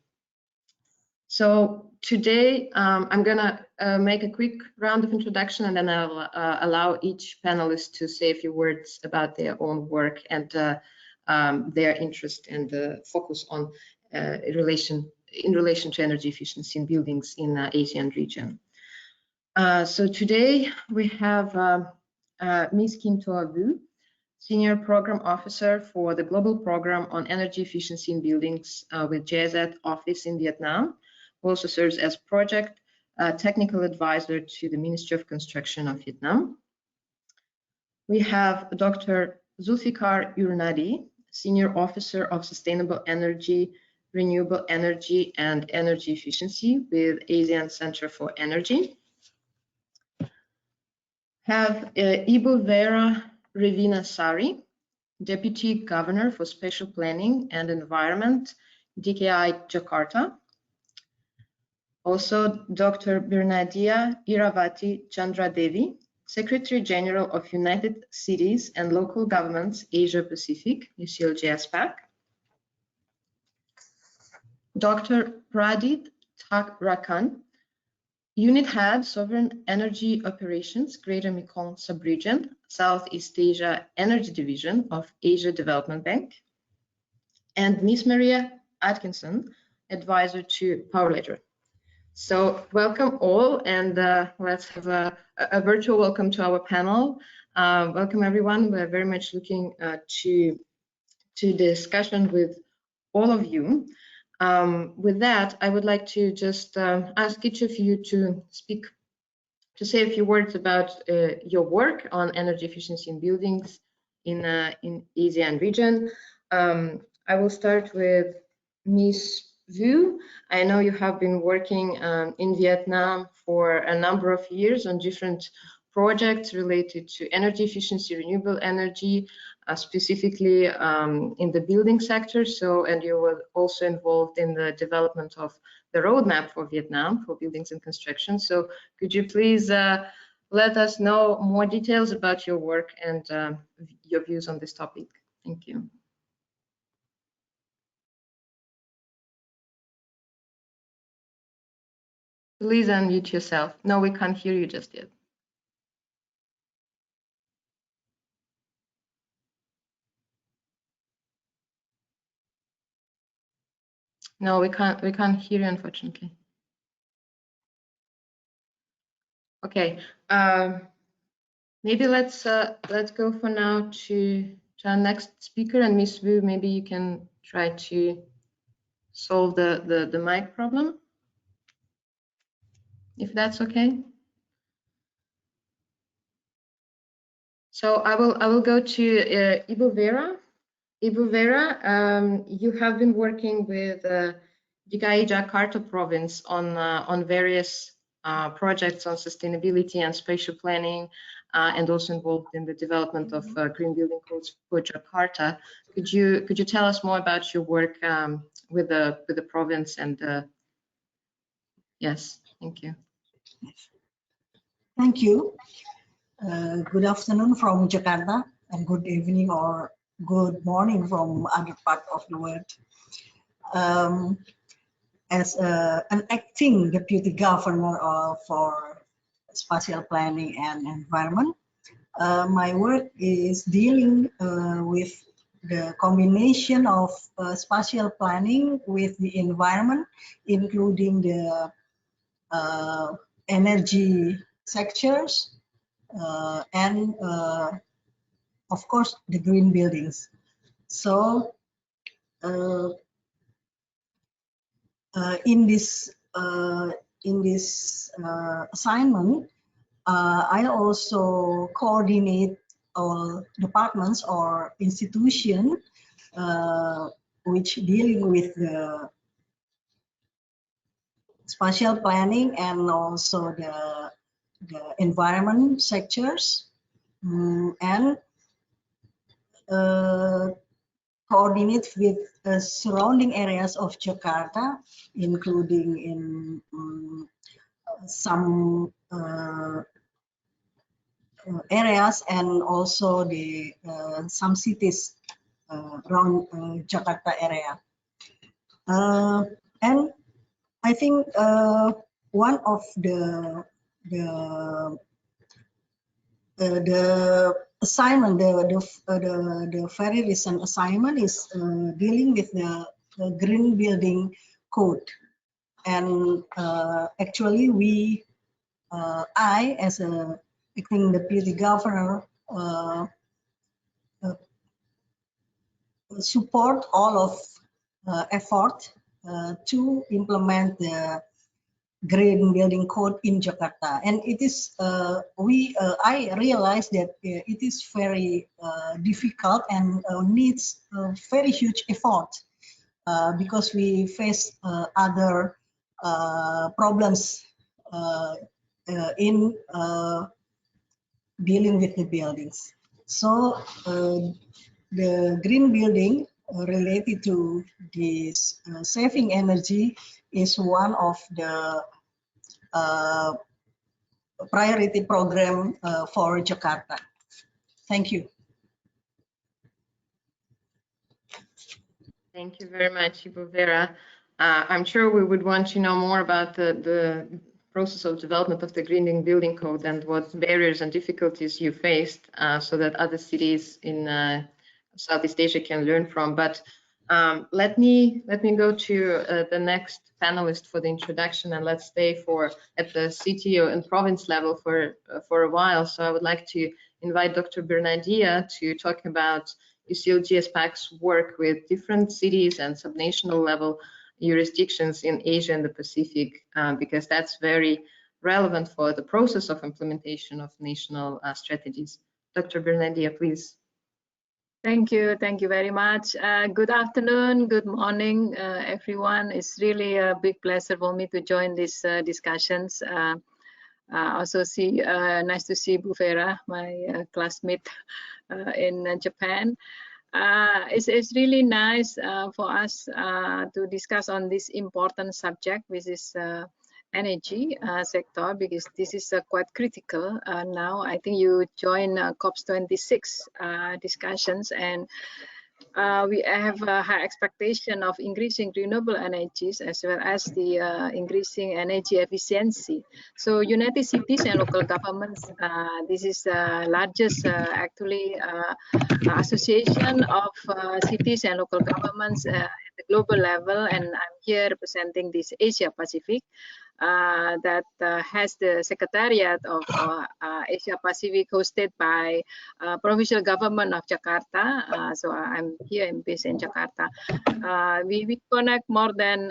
So today I'm gonna make a quick round of introduction, and then I'll allow each panelist to say a few words about their own work and their interest and focus on in relation to energy efficiency in buildings in the ASEAN region. So today we have Ms. Kim Toa Vu, Senior Program Officer for the Global Program on Energy Efficiency in Buildings with GIZ Office in Vietnam, who also serves as Project Technical Advisor to the Ministry of Construction of Vietnam. We have Dr. Zulfikar Urnadi, Senior Officer of Sustainable Energy, Renewable Energy and Energy Efficiency with ASEAN Center for Energy. Have Ibu Vera Revina Sari, Deputy Governor for Spatial Planning and Environment, DKI Jakarta. Also, Dr. Birnadia Iravati Chandradevi, Secretary General of United Cities and Local Governments Asia Pacific, UCLGSPAC. Dr. Pradit Thakrakhan, Unit Head, Sovereign Energy Operations, Greater Mekong Subregion, Southeast Asia Energy Division of Asia Development Bank. And Ms. Maria Atkinson, Advisor to Powerledger. So welcome all, and let's have a virtual welcome to our panel. Welcome everyone. We're very much looking to the discussion with all of you. With that, I would like to just ask each of you to say a few words about your work on energy efficiency in buildings in ASEAN region. I will start with Ms. Vu. I know you have been working in Vietnam for a number of years on different projects related to energy efficiency, renewable energy, specifically in the building sector. So, and you were also involved in the development of the roadmap for Vietnam for buildings and construction. So could you please let us know more details about your work and your views on this topic? Thank you. Please unmute yourself. No, we can't hear you just yet. No, we can't hear you, unfortunately. Okay, maybe let's go for now to our next speaker, and Ms. Vu, maybe you can try to solve the mic problem, if that's okay. So I will go to Ibu Vera. Ibu Vera, you have been working with DKI Jakarta province on various projects on sustainability and spatial planning, and also involved in the development of green building codes for Jakarta. Could you tell us more about your work with the province? And yes, thank you. Thank you. Good afternoon from Jakarta, and good evening or good morning from other part of the world. As an acting deputy governor for spatial planning and environment, my work is dealing with the combination of spatial planning with the environment, including the energy sectors and of course, the green buildings. So in this assignment, I also coordinate all departments or institutions which dealing with the spatial planning and also the environment sectors, and coordinate with surrounding areas of Jakarta, including in some areas and also the some cities around Jakarta area. And I think one of the assignment, the very recent assignment is dealing with the green building code, and actually we, I as a acting deputy governor, support all of effort to implement the green building code in Jakarta, and it is I realize that it is very difficult and needs very huge effort because we face other problems in dealing with the buildings. So the green building related to this saving energy is one of the priority program for Jakarta. Thank you. Thank you very much, Ibu Vera. I'm sure we would want to know more about the process of development of the Green Building Code and what barriers and difficulties you faced, so that other cities in Southeast Asia can learn from. But let me go to the next panelist for the introduction, and let's stay at the city and province level for a while. So I would like to invite Dr. Bernardia to talk about UCL-GSPAC's work with different cities and subnational level jurisdictions in Asia and the Pacific, because that's very relevant for the process of implementation of national strategies. Dr. Bernardia, please. Thank you very much. Good afternoon, good morning, everyone. It's really a big pleasure for me to join these discussions. Also nice to see Bu Vera, my classmate in Japan. It's really nice for us to discuss on this important subject, which is energy sector, because this is quite critical now. I think you join COP26 discussions, and we have a high expectation of increasing renewable energies as well as the increasing energy efficiency. So United Cities and local governments, this is the largest actually association of cities and local governments at the global level, and I'm here representing this Asia Pacific that has the Secretariat of Asia Pacific hosted by Provincial Government of Jakarta. So I'm here based in Jakarta. We connect more than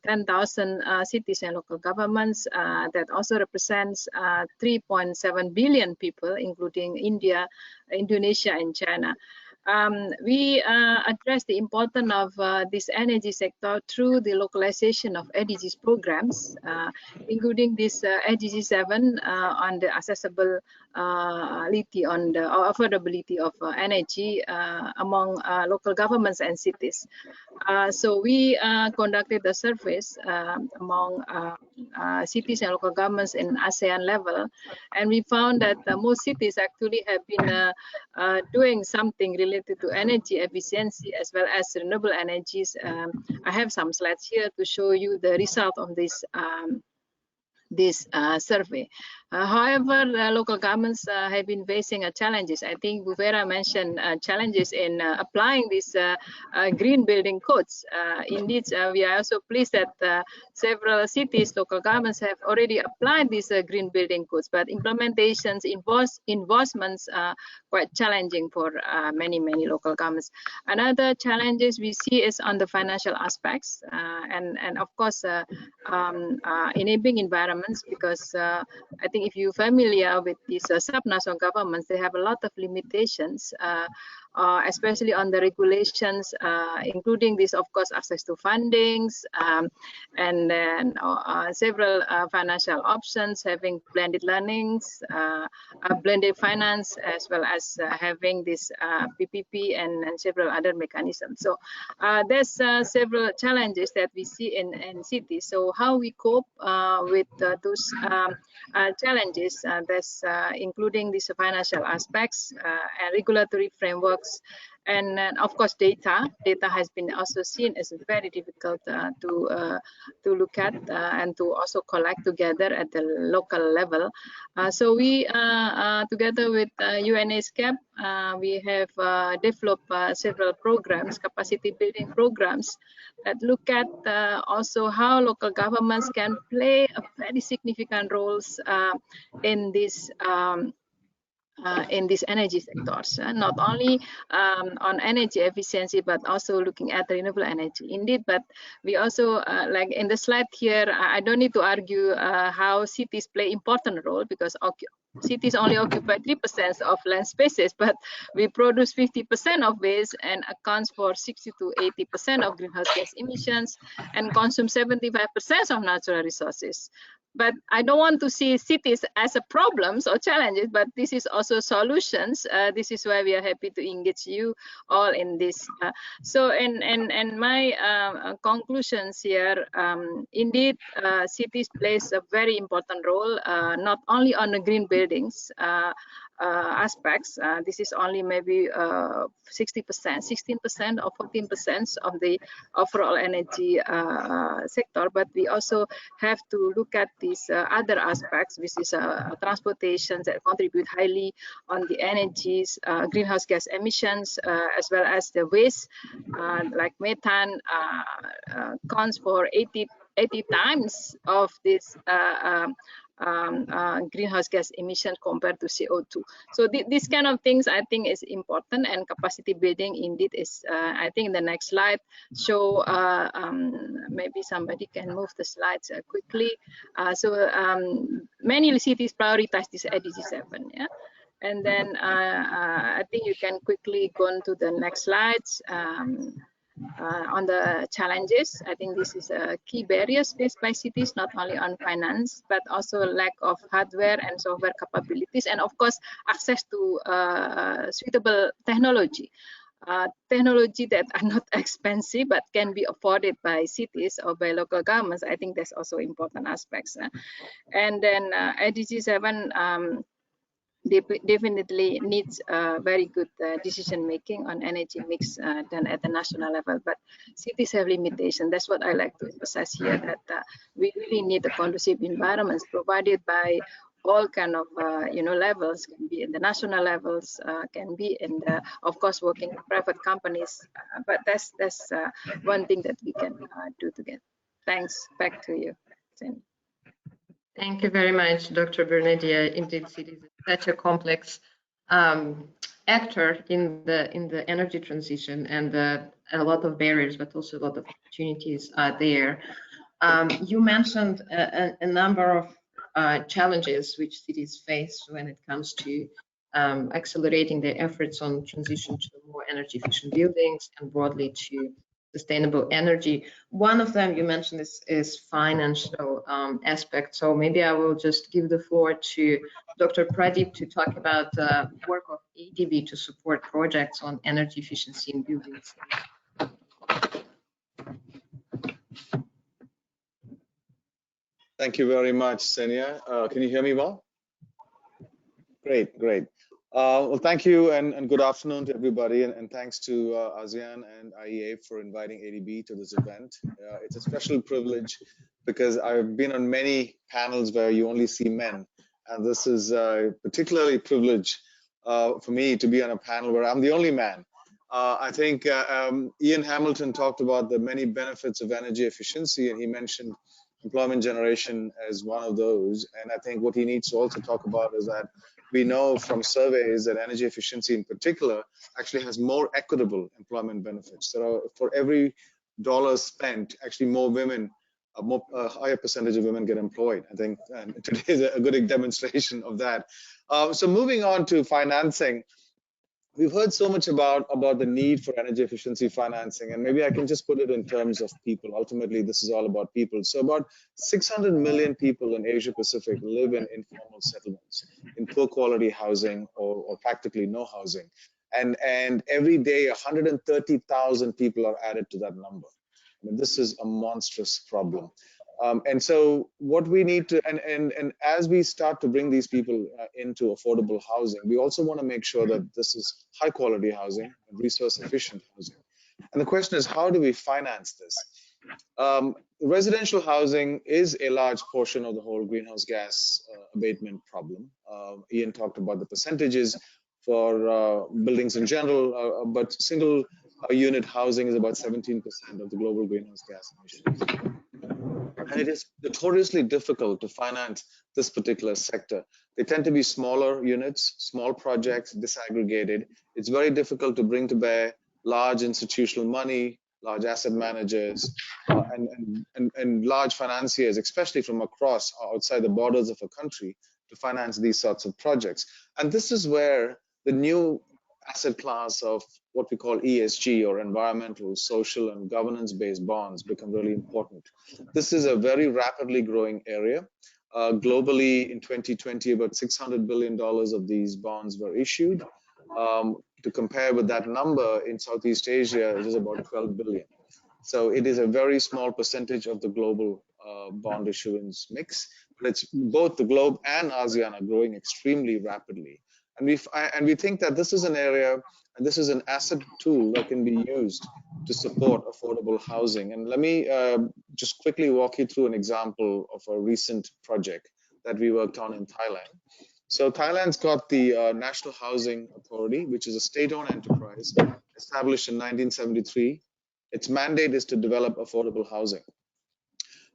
10,000 cities and local governments that also represents 3.7 billion people, including India, Indonesia, and China. We address the importance of this energy sector through the localization of SDGs programs, including this SDG 7 on the accessibility, on the affordability of energy among local governments and cities. So we conducted the surveys among cities and local governments in ASEAN level, and we found that most cities actually have been doing something related to energy efficiency as well as renewable energies. I have some slides here to show you the result of this survey. However, local governments have been facing challenges. I think Bu Vera mentioned challenges in applying these green building codes. Indeed, we are also pleased that several cities, local governments have already applied these green building codes, but implementations, enforcements are quite challenging for many local governments. Another challenges we see is on the financial aspects and of course enabling environments, because I think if you're familiar with these subnational governments, they have a lot of limitations, especially on the regulations, including this, of course, access to fundings, and then several financial options, having blended learnings, blended finance, as well as having this PPP and several other mechanisms. So there's several challenges that we see in cities. So how we cope with those challenges, there's including these financial aspects and regulatory frameworks, and of course data has been also seen as very difficult to look at and to also collect together at the local level. So we together with UNESCAP, we have developed several programs, capacity building programs, that look at also how local governments can play a very significant roles in this in these energy sectors, not only on energy efficiency, but also looking at renewable energy. Indeed, but we also, like in the slide here, I don't need to argue how cities play important role, because cities only occupy 3% of land spaces, but we produce 50% of waste and accounts for 60 to 80% of greenhouse gas emissions and consume 75% of natural resources. But I don't want to see cities as a problems or challenges, but this is also solutions. This is why we are happy to engage you all in this. So, and my conclusions here, indeed, cities plays a very important role, not only on the green buildings aspects. This is only maybe 60%, 16% or 14% of the overall energy sector, but we also have to look at these other aspects, which is transportation, that contribute highly on the energies, greenhouse gas emissions, as well as the waste, like methane, counts for 80 times of this greenhouse gas emission compared to CO2. So this kind of things I think is important, and capacity building indeed is, I think in the next slide show, maybe somebody can move the slides quickly. Many cities prioritize this SDG 7, yeah? And then I think you can quickly go on to the next slides. On the challenges, I think this is a key barriers faced by cities, not only on finance, but also lack of hardware and software capabilities, and of course, access to suitable technology. Technology that are not expensive, but can be afforded by cities or by local governments. I think that's also important aspects. And then SDG 7, definitely needs very good decision making on energy mix done at the national level, but cities have limitation. That's what I like to emphasize here, that we really need a conducive environments provided by all kind of levels, can be in the national levels, can be in the, of course, working with private companies, but that's one thing that we can do together. Thanks. Back to you, Cindy. Thank you very much, Dr. Bernadia. Indeed, cities is such a complex actor in the energy transition, and a lot of barriers, but also a lot of opportunities are there. You mentioned a number of challenges which cities face when it comes to accelerating their efforts on transition to more energy efficient buildings and broadly to sustainable energy. One of them you mentioned is financial aspect. So maybe I will just give the floor to Dr. Pradeep to talk about the work of ADB to support projects on energy efficiency in buildings. Thank you very much, Senia. Can you hear me well? Great. Well, thank you and good afternoon to everybody, and thanks to ASEAN and IEA for inviting ADB to this event. It's a special privilege because I've been on many panels where you only see men, and this is particularly privileged for me to be on a panel where I'm the only man. I think Ian Hamilton talked about the many benefits of energy efficiency, and he mentioned employment generation as one of those. And I think what he needs to also talk about is that we know from surveys that energy efficiency in particular actually has more equitable employment benefits. So for every dollar spent, actually more women, a higher percentage of women get employed. I think and today is a good demonstration of that. So moving on to financing, we've heard so much about the need for energy efficiency financing, and maybe I can just put it in terms of people. Ultimately, this is all about people. So about 600 million people in Asia Pacific live in informal settlements, in poor quality housing or practically no housing. And every day, 130,000 people are added to that number. I mean, this is a monstrous problem. And so what we need to, and as we start to bring these people into affordable housing, we also want to make sure that this is high quality housing, resource efficient housing. And the question is, how do we finance this? Residential housing is a large portion of the whole greenhouse gas abatement problem. Ian talked about the percentages for buildings in general, but single unit housing is about 17% of the global greenhouse gas emissions. And it is notoriously difficult to finance this particular sector. They tend to be smaller units, small projects, disaggregated. It's very difficult to bring to bear large institutional money, large asset managers, and large financiers, especially from across outside the borders of a country, to finance these sorts of projects. And this is where the new asset class of what we call ESG, or environmental, social, and governance-based bonds, become really important. This is a very rapidly growing area. Globally, in 2020, about $600 billion of these bonds were issued. To compare with that number, in Southeast Asia, it is about 12 billion. So it is a very small percentage of the global bond issuance mix, but it's both the globe and ASEAN are growing extremely rapidly. And we think that this is an area, and this is an asset tool that can be used to support affordable housing. And let me just quickly walk you through an example of a recent project that we worked on in Thailand. So Thailand's got the National Housing Authority, which is a state-owned enterprise established in 1973. Its mandate is to develop affordable housing.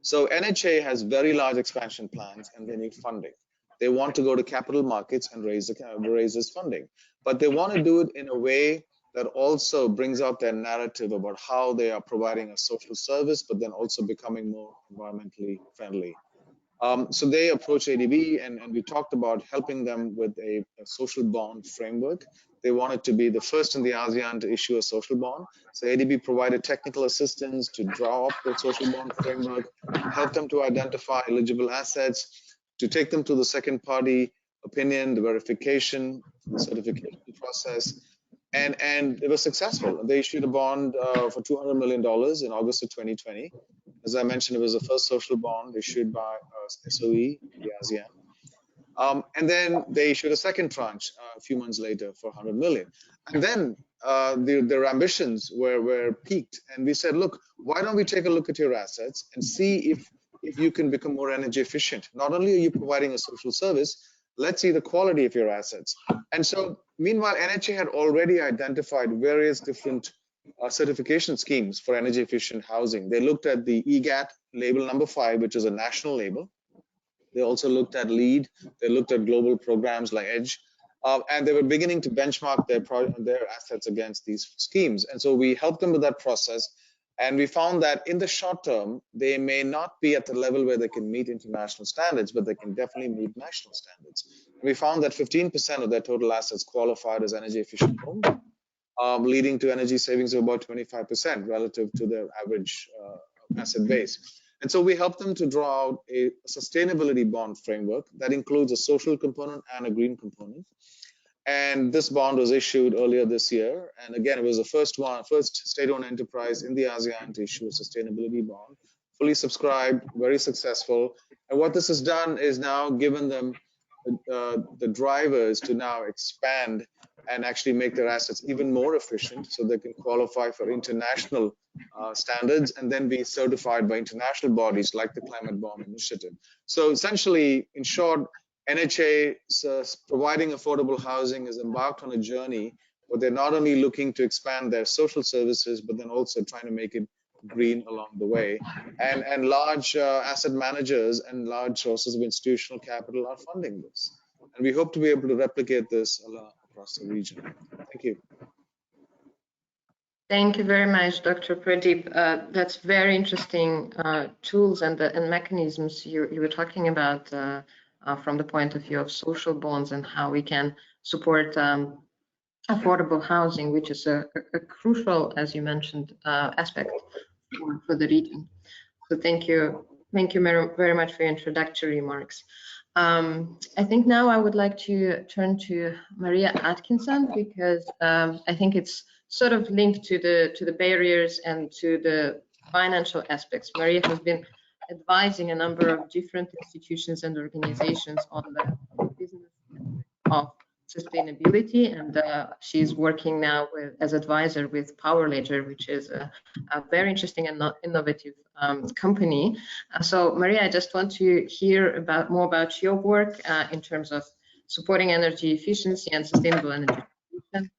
So NHA has very large expansion plans, and they need funding. They want to go to capital markets and raise this funding, but they want to do it in a way that also brings out their narrative about how they are providing a social service, but then also becoming more environmentally friendly. So they approached ADB, and we talked about helping them with a social bond framework. They wanted to be the first in the ASEAN to issue a social bond. So ADB provided technical assistance to draw up the social bond framework, help them to identify eligible assets, to take them to the second party opinion, the verification, the certification process, and it was successful. They issued a bond for $200 million in August of 2020. As I mentioned, it was the first social bond issued by SOE, the ASEAN. And then they issued a second tranche a few months later for 100 million. And then their ambitions were peaked. And we said, look, why don't we take a look at your assets and see if you can become more energy efficient? Not only are you providing a social service, let's see the quality of your assets. And so meanwhile, NHA had already identified various different certification schemes for energy efficient housing. They looked at the EGAT label number 5, which is a national label. They also looked at LEED. They looked at global programs like EDGE. And they were beginning to benchmark their assets against these schemes. And so we helped them with that process. And we found that in the short term, they may not be at the level where they can meet international standards, but they can definitely meet national standards. And we found that 15% of their total assets qualified as energy efficient homes, leading to energy savings of about 25% relative to their average asset base. And so we helped them to draw out a sustainability bond framework that includes a social component and a green component. And this bond was issued earlier this year. And again, it was the first state-owned enterprise in the ASEAN to issue a sustainability bond, fully subscribed, very successful. And what this has done is now given them the drivers to now expand and actually make their assets even more efficient so they can qualify for international standards and then be certified by international bodies like the Climate Bond Initiative. So essentially, in short, NHA providing affordable housing has embarked on a journey where they're not only looking to expand their social services, but then also trying to make it green along the way. And large asset managers and large sources of institutional capital are funding this. And we hope to be able to replicate this across the region. Thank you. Thank you very much, Dr. Pradeep. That's very interesting tools and mechanisms you were talking about from the point of view of social bonds and how we can support affordable housing, which is a crucial, as you mentioned, aspect for the region. So thank you very much for your introductory remarks. I think now I would like to turn to Maria Atkinson, because I think it's sort of linked to the barriers and to the financial aspects. Maria has been advising a number of different institutions and organizations on the business of sustainability, and she's working now as advisor with PowerLedger, which is a very interesting and innovative company. So Maria, I just want to hear more about your work in terms of supporting energy efficiency and sustainable energy transition,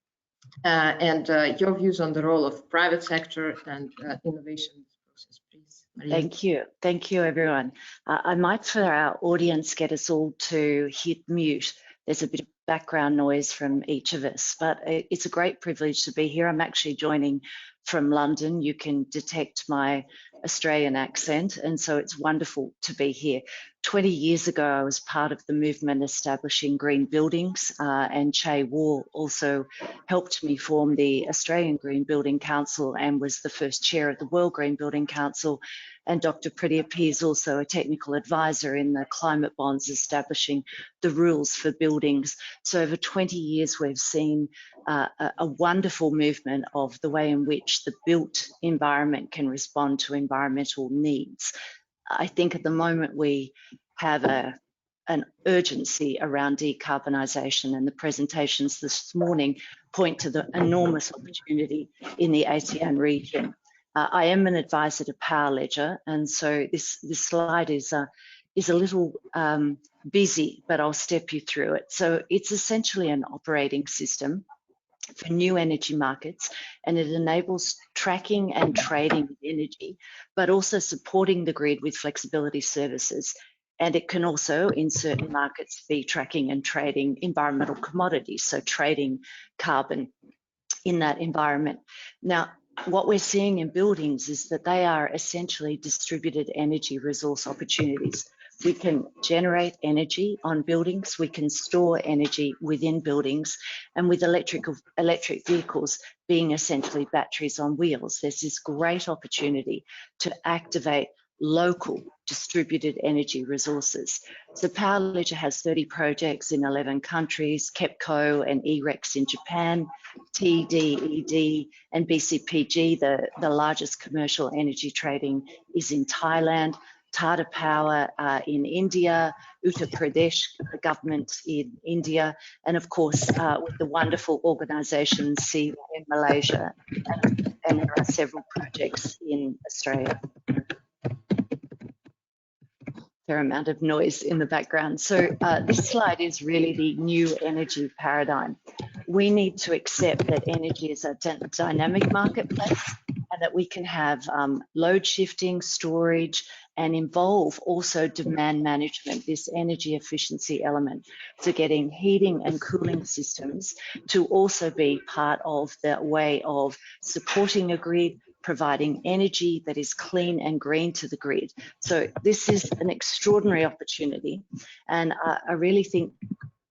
and your views on the role of private sector and innovation in this process, please. Maria. Thank you, everyone. I might, for our audience, get us all to hit mute. There's a bit of background noise from each of us, but it's a great privilege to be here. I'm actually joining from London. You can detect my Australian accent, and so it's wonderful to be here. 20 years ago, I was part of the movement establishing green buildings, and Che Wall also helped me form the Australian Green Building Council and was the first chair of the World Green Building Council. And Dr. Pradeep is also a technical advisor in the climate bonds establishing the rules for buildings. So over 20 years, we've seen a wonderful movement of the way in which the built environment can respond to environmental needs. I think at the moment we have an urgency around decarbonisation, and the presentations this morning point to the enormous opportunity in the ASEAN region. I am an advisor to PowerLedger, and so this slide is a little busy, but I'll step you through it. So it's essentially an operating system for new energy markets, and it enables tracking and trading of energy, but also supporting the grid with flexibility services. And it can also, in certain markets, be tracking and trading environmental commodities, so trading carbon in that environment. Now, what we're seeing in buildings is that they are essentially distributed energy resource opportunities. We can generate energy on buildings, we can store energy within buildings, and with electric vehicles being essentially batteries on wheels, there's this great opportunity to activate local distributed energy resources. So PowerLedger has 30 projects in 11 countries, KEPCO and EREX in Japan, TDED and BCPG, the largest commercial energy trading, is in Thailand, Tata Power in India, Uttar Pradesh government in India, and of course with the wonderful organisation SEA in Malaysia, and there are several projects in Australia. Fair amount of noise in the background. So this slide is really the new energy paradigm. We need to accept that energy is a dynamic marketplace, and that we can have load shifting, storage, and involve also demand management, this energy efficiency element. So getting heating and cooling systems to also be part of the way of supporting a grid, providing energy that is clean and green to the grid. So this is an extraordinary opportunity, and I really think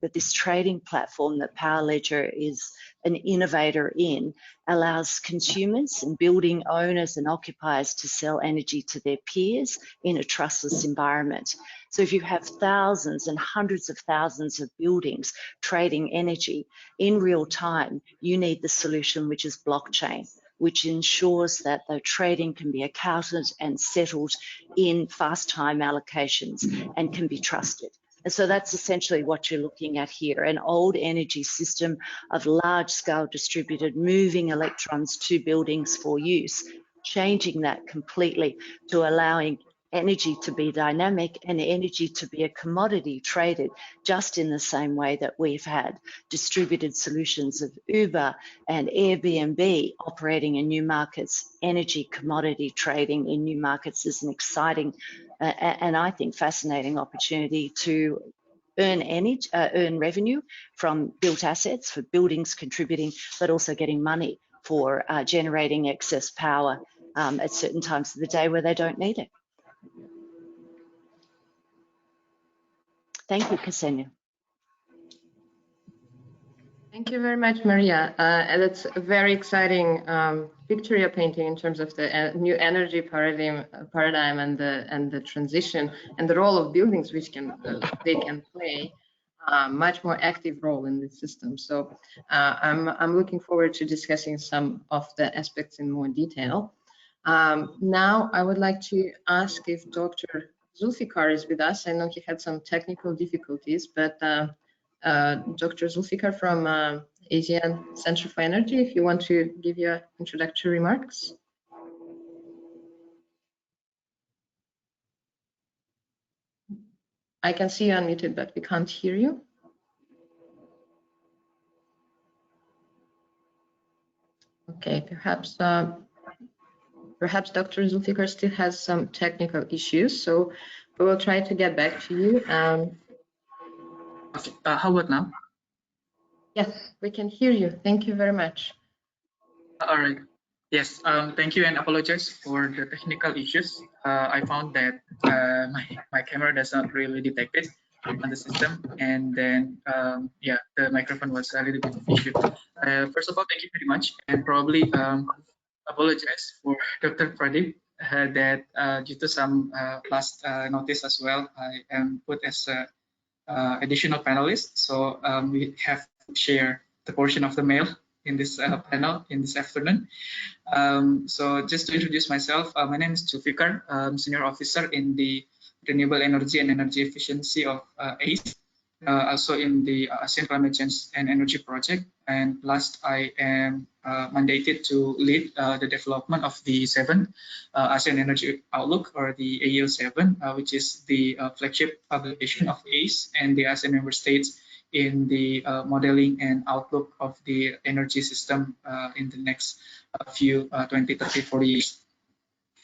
that this trading platform that PowerLedger is an innovator in allows consumers and building owners and occupiers to sell energy to their peers in a trustless environment. So if you have thousands and hundreds of thousands of buildings trading energy in real time, you need the solution, which is blockchain, which ensures that the trading can be accounted and settled in fast time allocations and can be trusted. And so that's essentially what you're looking at here, an old energy system of large-scale distributed moving electrons to buildings for use, changing that completely to allowing energy to be dynamic and energy to be a commodity traded just in the same way that we've had distributed solutions of Uber and Airbnb operating in new markets. Energy commodity trading in new markets is an exciting and I think fascinating opportunity to earn revenue from built assets, for buildings contributing, but also getting money for generating excess power at certain times of the day where they don't need it. Thank you, Ksenia. Thank you very much, Maria. And it's a very exciting picture you're painting in terms of the new energy paradigm and the transition and the role of buildings, which they can play a much more active role in the system. So I'm looking forward to discussing some of the aspects in more detail. Now I would like to ask if Dr. Zulfikar is with us. I know he had some technical difficulties, but Dr. Zulfikar from ASEAN Center for Energy, if you want to give your introductory remarks. I can see you unmuted, but we can't hear you. Okay, perhaps Dr. Zulfikar still has some technical issues, so we will try to get back to you. How about now? Yes, we can hear you. Thank you very much. All right. Yes, thank you and apologize for the technical issues. I found that my camera does not really detect it on the system, and then yeah, the microphone was a little bit of issue. First of all, thank you very much, and probably apologize for Dr. Pradeep that due to some last notice as well, I am put as a additional panelist. So we have to share the portion of the mail in this panel in this afternoon. So just to introduce myself, my name is Zulfikar. I'm Senior Officer in the Renewable Energy and Energy Efficiency of ACE, also in the ASEAN Climate Change and Energy Project. And last, I am mandated to lead the development of the 7th ASEAN Energy Outlook, or the AEO7, which is the flagship publication of ACE and the ASEAN member states in the modeling and outlook of the energy system in the next few 20, 30, 40 years.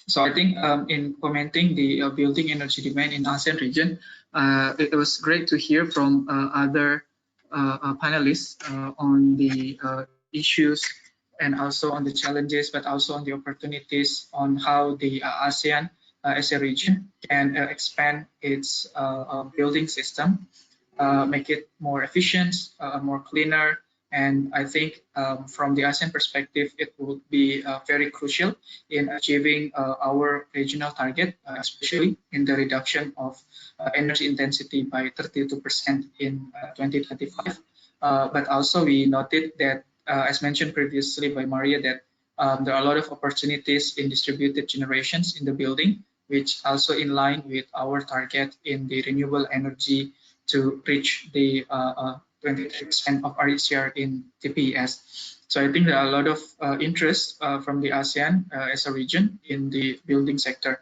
So I think in commenting the building energy demand in ASEAN region, it was great to hear from other panelists on the issues and also on the challenges, but also on the opportunities on how the ASEAN as a region can expand its building system, make it more efficient, more cleaner. And I think from the ASEAN perspective, it would be very crucial in achieving our regional target, especially in the reduction of energy intensity by 32% in 2025. But also we noted that, as mentioned previously by Maria, that there are a lot of opportunities in distributed generations in the building, which also in line with our target in the renewable energy to reach the 23% of RECR in TPS. So I think there are a lot of interest from the ASEAN as a region in the building sector.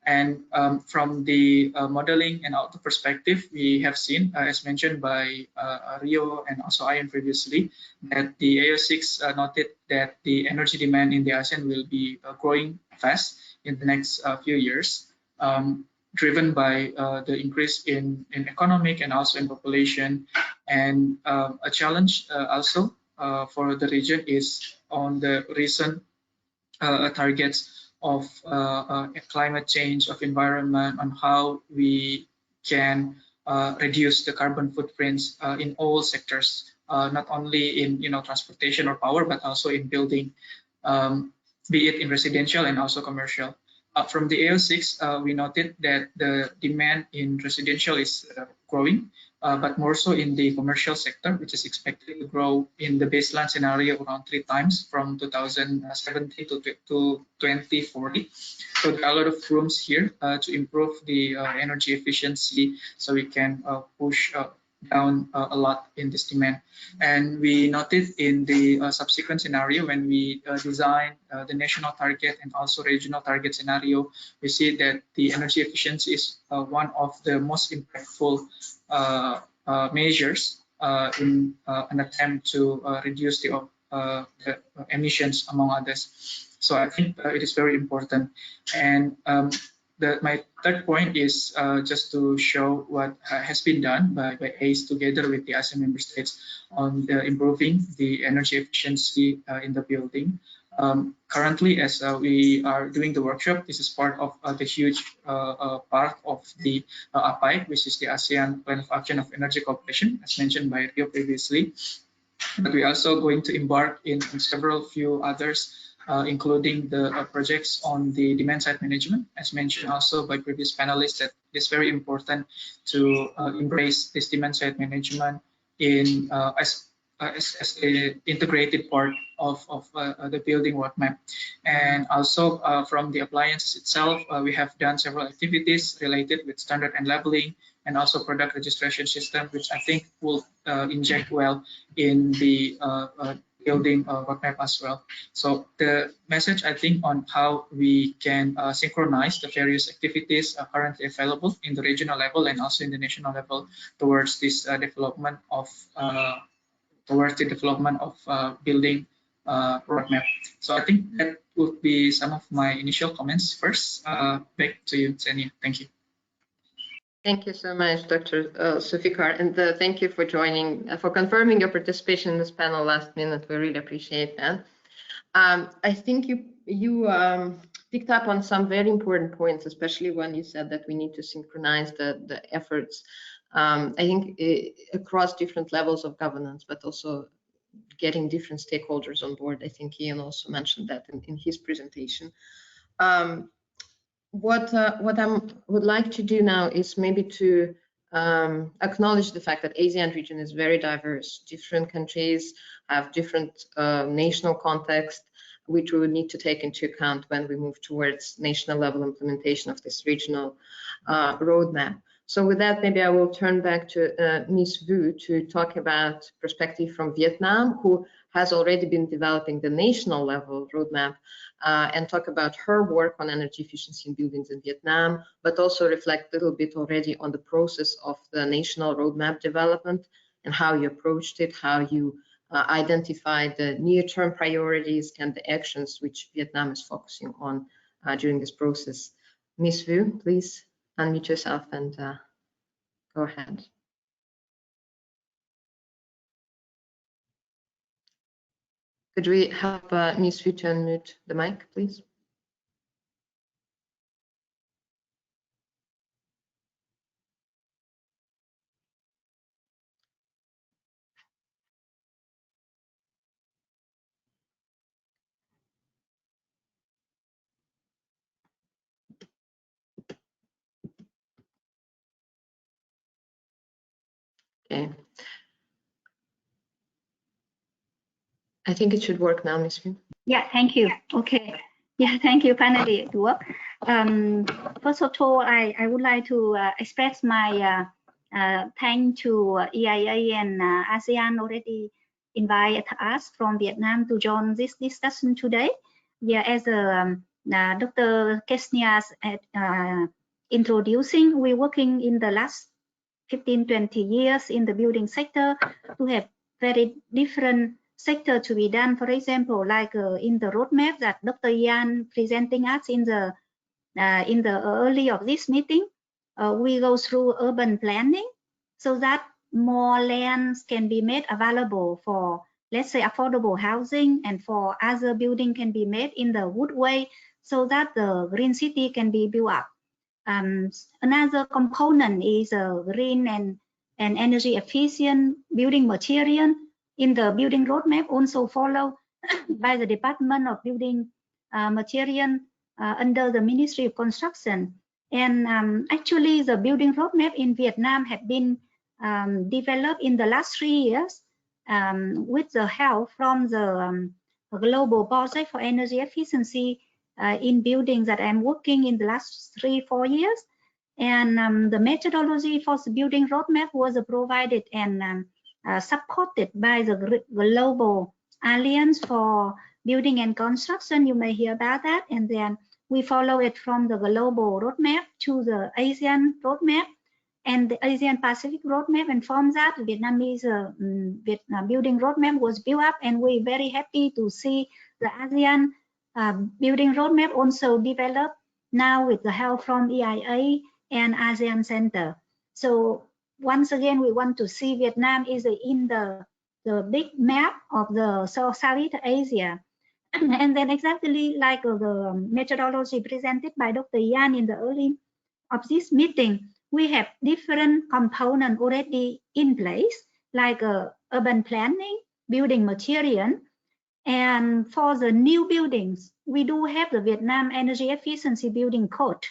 And from the modeling and outlook perspective, we have seen, as mentioned by Rio and also Ian previously, that the AO6 noted that the energy demand in the ASEAN will be growing fast in the next few years, driven by the increase in economic and also in population. And a challenge also for the region is on the recent targets of climate change, of environment, on how we can reduce the carbon footprints in all sectors, not only in transportation or power, but also in building, be it in residential and also commercial. From the AO6, we noted that the demand in residential is growing, but more so in the commercial sector, which is expected to grow in the baseline scenario around 3 times from 2070 to 2040. So there are a lot of rooms here to improve the energy efficiency, so we can push down a lot in this demand. And we noted in the subsequent scenario when we design the national target and also regional target scenario, we see that the energy efficiency is one of the most impactful measures in an attempt to reduce the emissions, among others. So I think it is very important. And my third point is just to show what has been done by ACE together with the ASEAN member states on improving the energy efficiency in the building. Currently, as we are doing the workshop, this is part of the huge part of the APAI, which is the ASEAN Plan of Action of Energy Cooperation, as mentioned by Rio previously. But we're also going to embark in several few others, including the projects on the demand side management, as mentioned also by previous panelists, that it's very important to embrace this demand side management in as an integrated part of the building roadmap. And also from the appliances itself, we have done several activities related with standard and labeling, and also product registration system, which I think will inject well in the building roadmap as well. So the message, I think, on how we can synchronize the various activities currently available in the regional level and also in the national level towards this development of building roadmap. So I think that would be some of my initial comments. First, back to you, Xenia. Thank you. Thank you so much, Dr. Sufikar, and thank you for joining, for confirming your participation in this panel last minute. We really appreciate that. I think you picked up on some very important points, especially when you said that we need to synchronize the efforts, I think across different levels of governance, but also getting different stakeholders on board. I think Ian also mentioned that in his presentation. What I would like to do now is maybe to acknowledge the fact that ASEAN region is very diverse. Different countries have different national context, which we would need to take into account when we move towards national level implementation of this regional roadmap. So with that, maybe I will turn back to Ms. Vu to talk about perspective from Vietnam, who has already been developing the national level roadmap, and talk about her work on energy efficiency in buildings in Vietnam, but also reflect a little bit already on the process of the national roadmap development and how you approached it, how you identified the near-term priorities and the actions which Vietnam is focusing on during this process. Ms. Vu, please unmute yourself and go ahead. Could we help Ms. Vu to unmute the mic, please? Okay. I think it should work now, Ms. Vu. Yeah, thank you. Okay. Yeah, thank you. Finally, it worked. First of all, I would like to express my thanks to EIA and ASEAN already invited us from Vietnam to join this discussion today. Yeah, as Dr. Kesnia's introducing, we're working in the last 15-20 years in the building sector to have very different sector to be done. For example, like in the roadmap that Dr. Yan presenting us in the early of this meeting, we go through urban planning so that more lands can be made available for, let's say, affordable housing, and for other building can be made in the wood way so that the green city can be built up. Another component is green and energy efficient building material. In the building roadmap also followed by the Department of Building Material under the Ministry of Construction. And actually the building roadmap in Vietnam have been developed in the last 3 years with the help from the global project for energy efficiency in buildings that I'm working in the last 3-4 years. And the methodology for the building roadmap was provided and supported by the Global Alliance for Building and Construction. You may hear about that. And then we follow it from the global roadmap to the ASEAN roadmap and the ASEAN Pacific roadmap. And from that, Vietnamese building roadmap was built up. And we're very happy to see the ASEAN building roadmap also developed now with the help from EIA and ASEAN Center. So once again, we want to see Vietnam is in the big map of the Southeast Asia. And then exactly like the methodology presented by Dr. Yan in the early of this meeting, we have different components already in place, like urban planning, building material. And for the new buildings, we do have the Vietnam Energy Efficiency Building Code,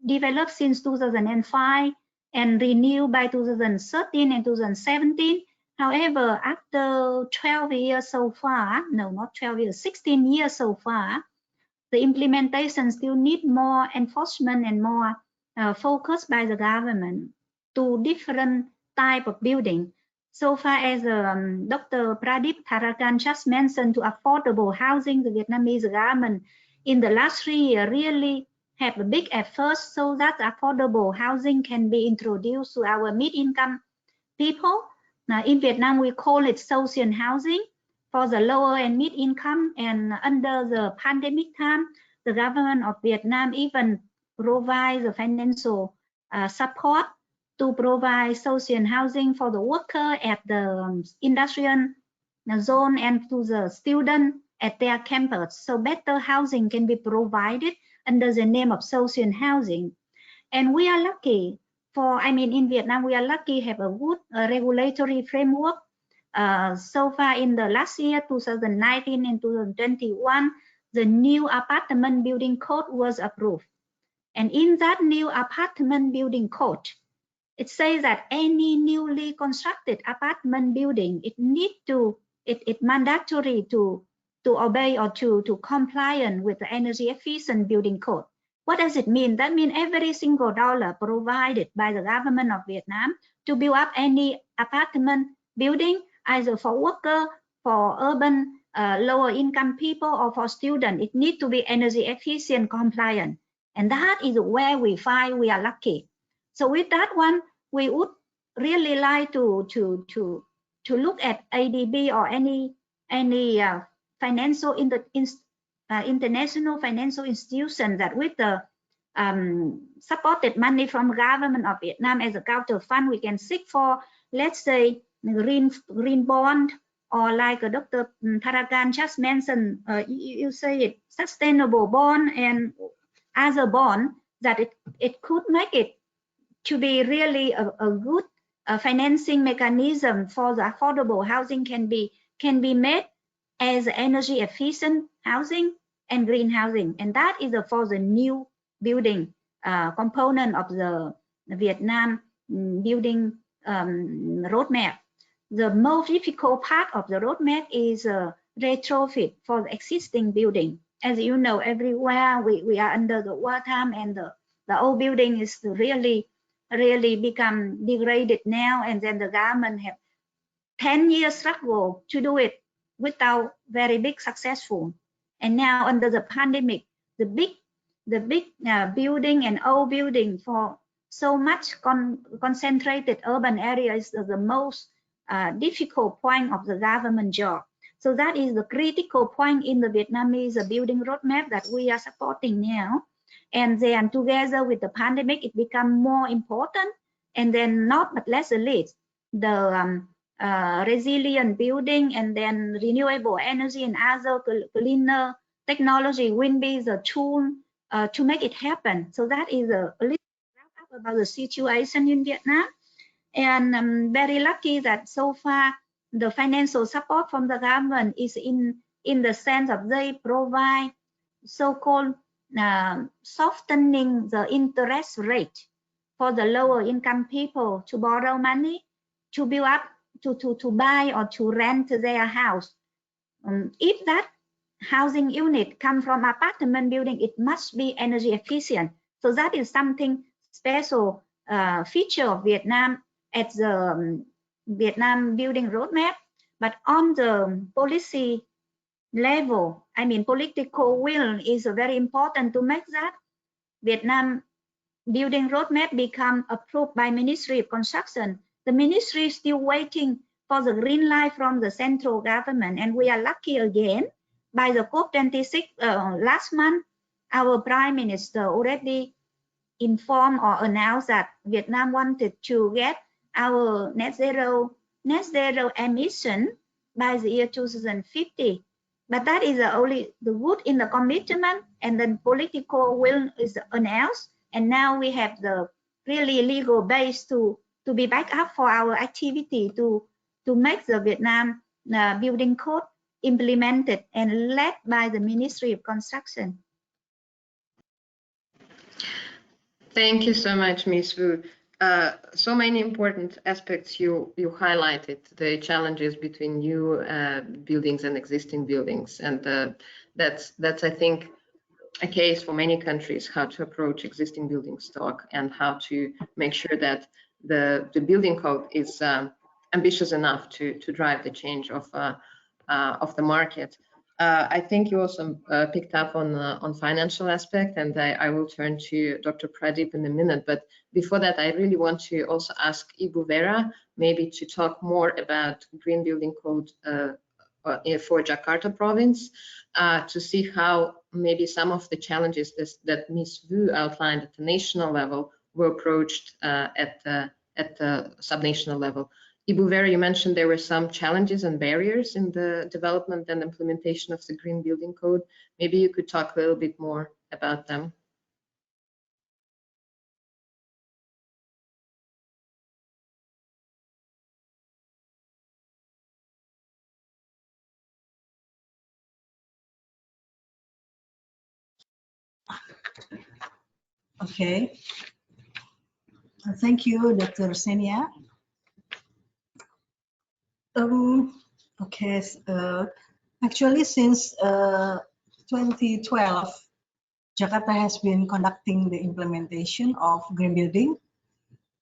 developed since 2005 and renewed by 2013 and 2017. However, after 12 years so far, no, not 12 years, 16 years so far, the implementation still need more enforcement and more focus by the government to different type of building. So far as Dr. Pradeep Tharakan just mentioned, to affordable housing, the Vietnamese government in the last 3 years really have a big effort so that affordable housing can be introduced to our mid-income people. Now in Vietnam, we call it social housing for the lower and mid-income. And under the pandemic time, the government of Vietnam even provides the financial support to provide social housing for the worker at the industrial zone and to the student at their campus. So better housing can be provided under the name of social housing. And we are lucky in Vietnam, we are lucky have a good regulatory framework. So far in the last year, 2019 and 2021, the new apartment building code was approved. And in that new apartment building code, it says that any newly constructed apartment building, it's mandatory to obey or to compliant with the energy efficient building code. What does it mean? That means every single dollar provided by the government of Vietnam to build up any apartment building, either for worker, for urban lower income people, or for students, it needs to be energy efficient compliant. And that is where we find we are lucky. So with that one, we would really like to look at ADB or any financial international financial institution that with the supported money from government of Vietnam as a counter fund, we can seek for, let's say, green bond, or like Dr. Tharakan just mentioned, you say it, sustainable bond and other bond that it could make it to be really a good financing mechanism for the affordable housing can be made as energy efficient housing and green housing. And that is for the new building component of the Vietnam building roadmap. The most difficult part of the roadmap is retrofit for the existing building. As you know, everywhere we are under the wartime, and the old building is really become degraded now, and then the government have 10 years struggle to do it without very big successful. And now under the pandemic, the big building and old building for so much concentrated urban areas is the most difficult point of the government job. So that is the critical point in the Vietnamese building roadmap that we are supporting now. And then together with the pandemic, it become more important. And then not but less the least, the resilient building and then renewable energy and other cleaner technology will be the tool to make it happen. So that is a little wrap up about the situation in Vietnam. And I'm very lucky that so far the financial support from the government is in the sense of they provide so-called softening the interest rate for the lower income people to borrow money to build up, to buy or to rent their house. If that housing unit come from apartment building, it must be energy efficient. So that is something special feature of Vietnam at the Vietnam building roadmap, but on the policy level, I mean, political will is very important to make that Vietnam building roadmap become approved by Ministry of Construction. The ministry is still waiting for the green light from the central government, and we are lucky again. By the COP26 last month, our Prime Minister already informed or announced that Vietnam wanted to get our net zero emission by the year 2050. But that is only the wood in the commitment, and then political will is announced, and now we have the really legal base to be back up for our activity to make the Vietnam building code implemented and led by the Ministry of Construction. Thank you so much, Ms. Wu. So many important aspects you highlighted, the challenges between new buildings and existing buildings, and that's I think a case for many countries, how to approach existing building stock and how to make sure that the building code is ambitious enough to drive the change of the market. I think you also picked up on financial aspect, and I will turn to Dr. Pradeep in a minute. But before that, I really want to also ask Ibu Vera maybe to talk more about Green Building Code for Jakarta province, to see how maybe some of the challenges that Ms. Wu outlined at the national level were approached at the subnational level. Ibu Vera, you mentioned there were some challenges and barriers in the development and implementation of the Green Building Code. Maybe you could talk a little bit more about them. Okay. Thank you, Dr. Senia. Okay. Actually, since 2012, Jakarta has been conducting the implementation of green building,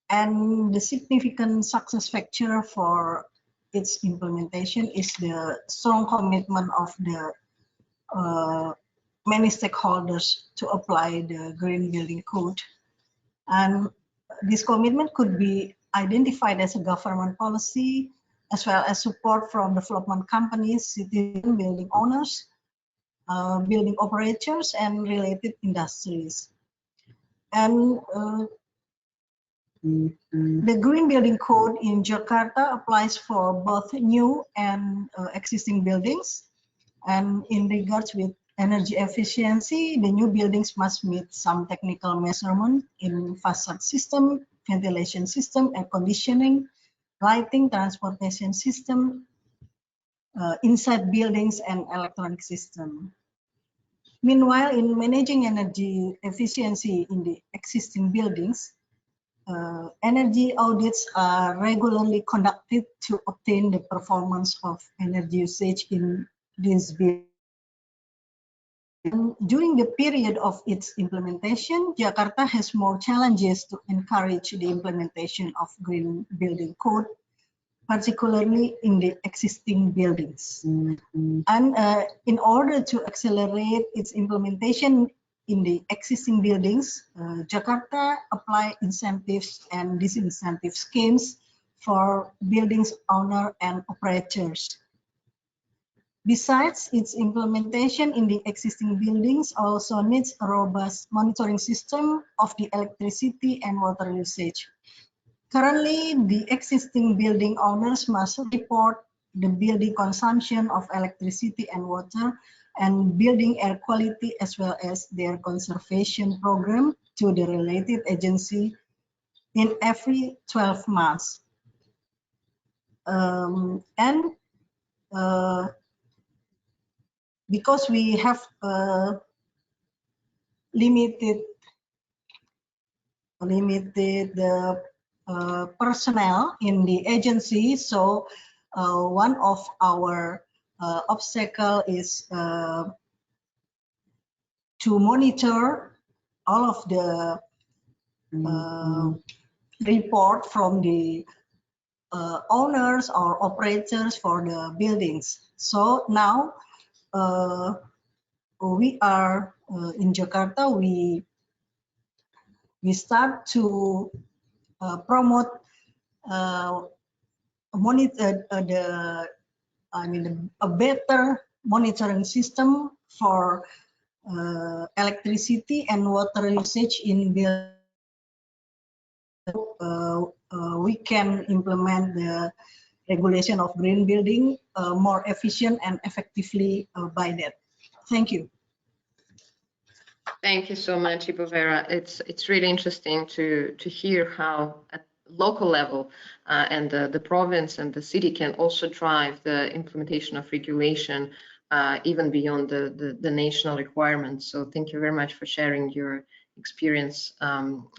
and the significant success factor for its implementation is the strong commitment of the many stakeholders to apply the Green Building Code. And this commitment could be identified as a government policy, as well as support from development companies, citizen building owners, building operators, and related industries. And the Green Building Code in Jakarta applies for both new and existing buildings. And in regards with energy efficiency, the new buildings must meet some technical measurement in facade system, ventilation system, air conditioning, lighting, transportation system, inside buildings, and electronic system. Meanwhile, in managing energy efficiency in the existing buildings, energy audits are regularly conducted to obtain the performance of energy usage in these buildings. During the period of its implementation, Jakarta has more challenges to encourage the implementation of Green Building Code, particularly in the existing buildings. And in order to accelerate its implementation in the existing buildings, Jakarta apply incentives and disincentive schemes for buildings owner and operators. Besides, its implementation in the existing buildings also needs a robust monitoring system of the electricity and water usage. Currently, the existing building owners must report the building consumption of electricity and water and building air quality, as well as their conservation program to the related agency in every 12 months. Because we have limited the personnel in the agency, so one of our obstacle is to monitor all of the report from the owners or operators for the buildings. So now we are in Jakarta. We start to promote monitor a better monitoring system for electricity and water usage in buildings. We can implement the regulation of green building more efficient and effectively by that. Thank you. Thank you so much, Ibu Vera. It's really interesting to hear how at local level and the province and the city can also drive the implementation of regulation even beyond the national requirements. So thank you very much for sharing your experience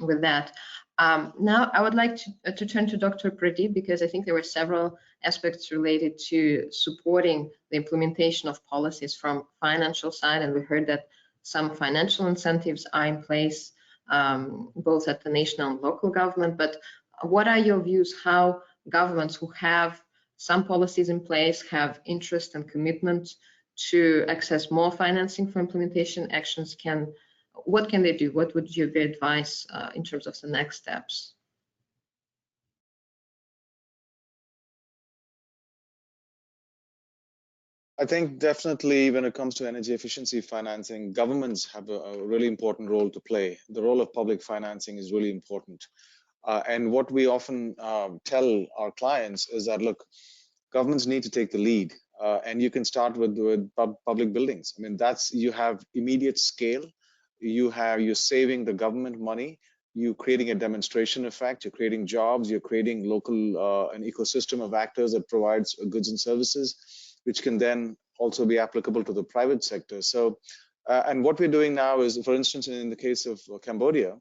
with that. Now I would like to turn to Dr. Pradeep, because I think there were several aspects related to supporting the implementation of policies from financial side, and we heard that some financial incentives are in place both at the national and local government. But what are your views how governments who have some policies in place have interest and commitment to access more financing for implementation actions? What can they do? What would you be advise in terms of the next steps? I think definitely when it comes to energy efficiency financing, governments have a really important role to play. The role of public financing is really important. And what we often tell our clients is that, look, governments need to take the lead. And you can start with public buildings. I mean, you have immediate scale. You're saving the government money. You're creating a demonstration effect. You're creating jobs. You're creating local an ecosystem of actors that provides goods and services, which can then also be applicable to the private sector. So, and what we're doing now is, for instance, in the case of Cambodia,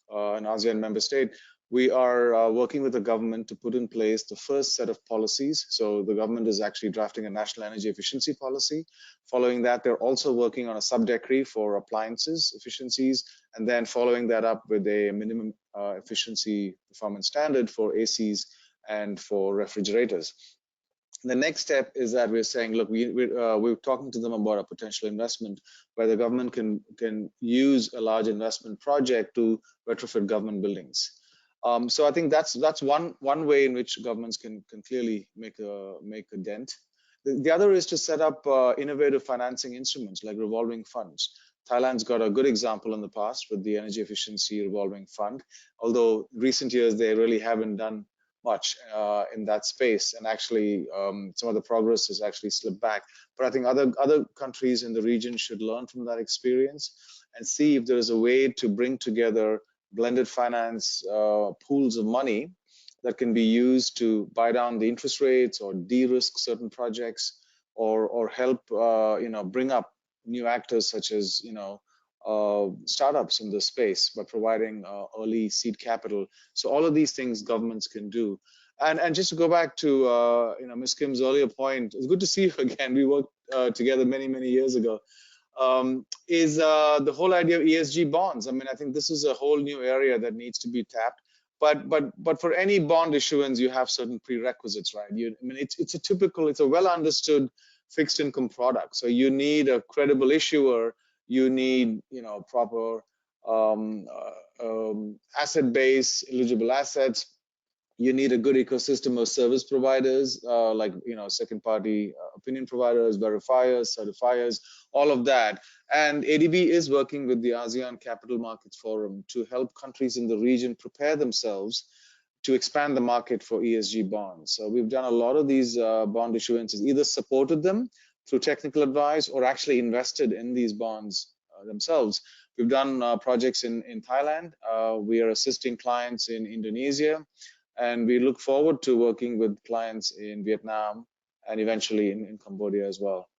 an ASEAN member state, we are working with the government to put in place the first set of policies. So the government is actually drafting a national energy efficiency policy. Following that, they're also working on a sub-decree for appliances efficiencies, and then following that up with a minimum efficiency performance standard for ACs and for refrigerators. The next step is that we're saying, look, we're talking to them about a potential investment where the government can use a large investment project to retrofit government buildings. So I think that's one way in which governments can clearly make a dent. The other is to set up innovative financing instruments like revolving funds. Thailand's got a good example in the past with the energy efficiency revolving fund, although in recent years they really haven't done much in that space, and actually some of the progress has actually slipped back. But I think other countries in the region should learn from that experience and see if there is a way to bring together blended finance pools of money that can be used to buy down the interest rates or de-risk certain projects, or help bring up new actors such as startups in the space by providing early seed capital. So all of these things governments can do. And just to go back to Ms. Kim's earlier point, it's good to see you again. We worked together many years ago. Is the whole idea of ESG bonds. I mean, I think this is a whole new area that needs to be tapped. But for any bond issuance, you have certain prerequisites, right? It's a well understood fixed income product. So you need a credible issuer. You need proper asset base, eligible assets. You need a good ecosystem of service providers, like second party opinion providers, verifiers, certifiers, all of that. And ADB is working with the ASEAN Capital Markets Forum to help countries in the region prepare themselves to expand the market for ESG bonds. So we've done a lot of these bond issuances, either supported them through technical advice or actually invested in these bonds themselves. We've done projects in Thailand. We are assisting clients in Indonesia. And we look forward to working with clients in Vietnam and eventually in Cambodia as well.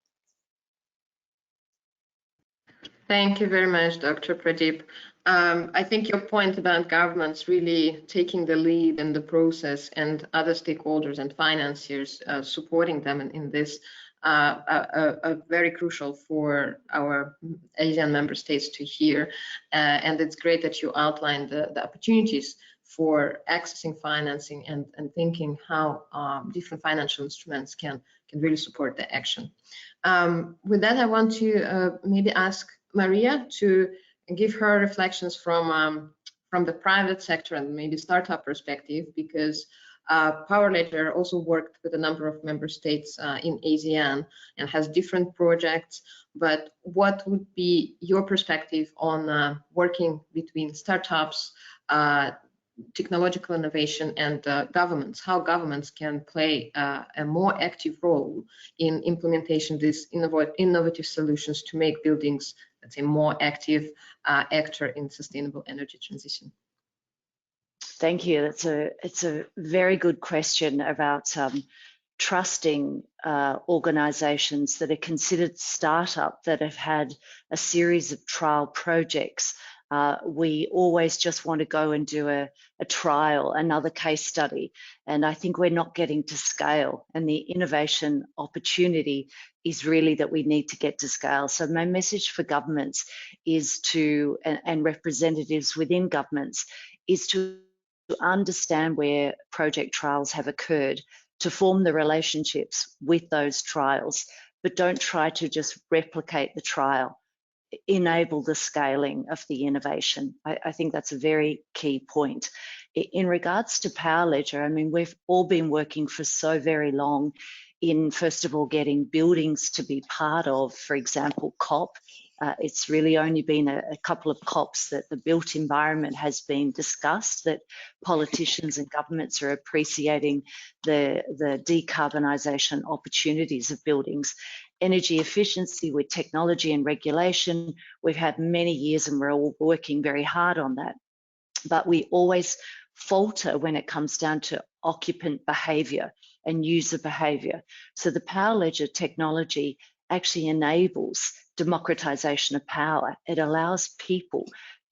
Thank you very much, Dr. Pradeep. I think your point about governments really taking the lead in the process and other stakeholders and financiers supporting them in this very crucial for our ASEAN member states to hear. And it's great that you outlined the opportunities for accessing financing and thinking how different financial instruments can really support the action. With that, I want to maybe ask Maria to give her reflections from the private sector and maybe startup perspective, because Moderator also worked with a number of member states in ASEAN and has different projects. But what would be your perspective on working between startups, technological innovation, and governments? How governments can play a more active role in implementation of these innovative solutions to make buildings, let's say, more active actor in sustainable energy transition? Thank you. It's a very good question about trusting organisations that are considered startup that have had a series of trial projects. We always just want to go and do a trial, another case study, and I think we're not getting to scale, and the innovation opportunity is really that we need to get to scale. So my message for governments is to, and representatives within governments, is to understand where project trials have occurred, to form the relationships with those trials, but don't try to just replicate the trial. Enable the scaling of the innovation. I think that's a very key point. In regards to Power Ledger, I mean, we've all been working for so very long in, first of all, getting buildings to be part of, for example, COP. It's really only been a couple of COPs that the built environment has been discussed, that politicians and governments are appreciating the decarbonisation opportunities of buildings. Energy efficiency with technology and regulation, we've had many years and we're all working very hard on that. But we always falter when it comes down to occupant behaviour and user behaviour. So the Power Ledger technology actually enables democratisation of power. It allows people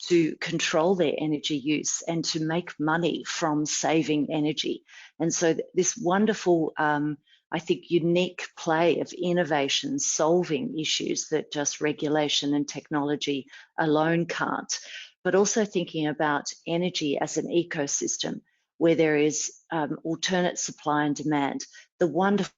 to control their energy use and to make money from saving energy. And so this wonderful, I think, unique play of innovation solving issues that just regulation and technology alone can't, but also thinking about energy as an ecosystem where there is alternate supply and demand. The wonderful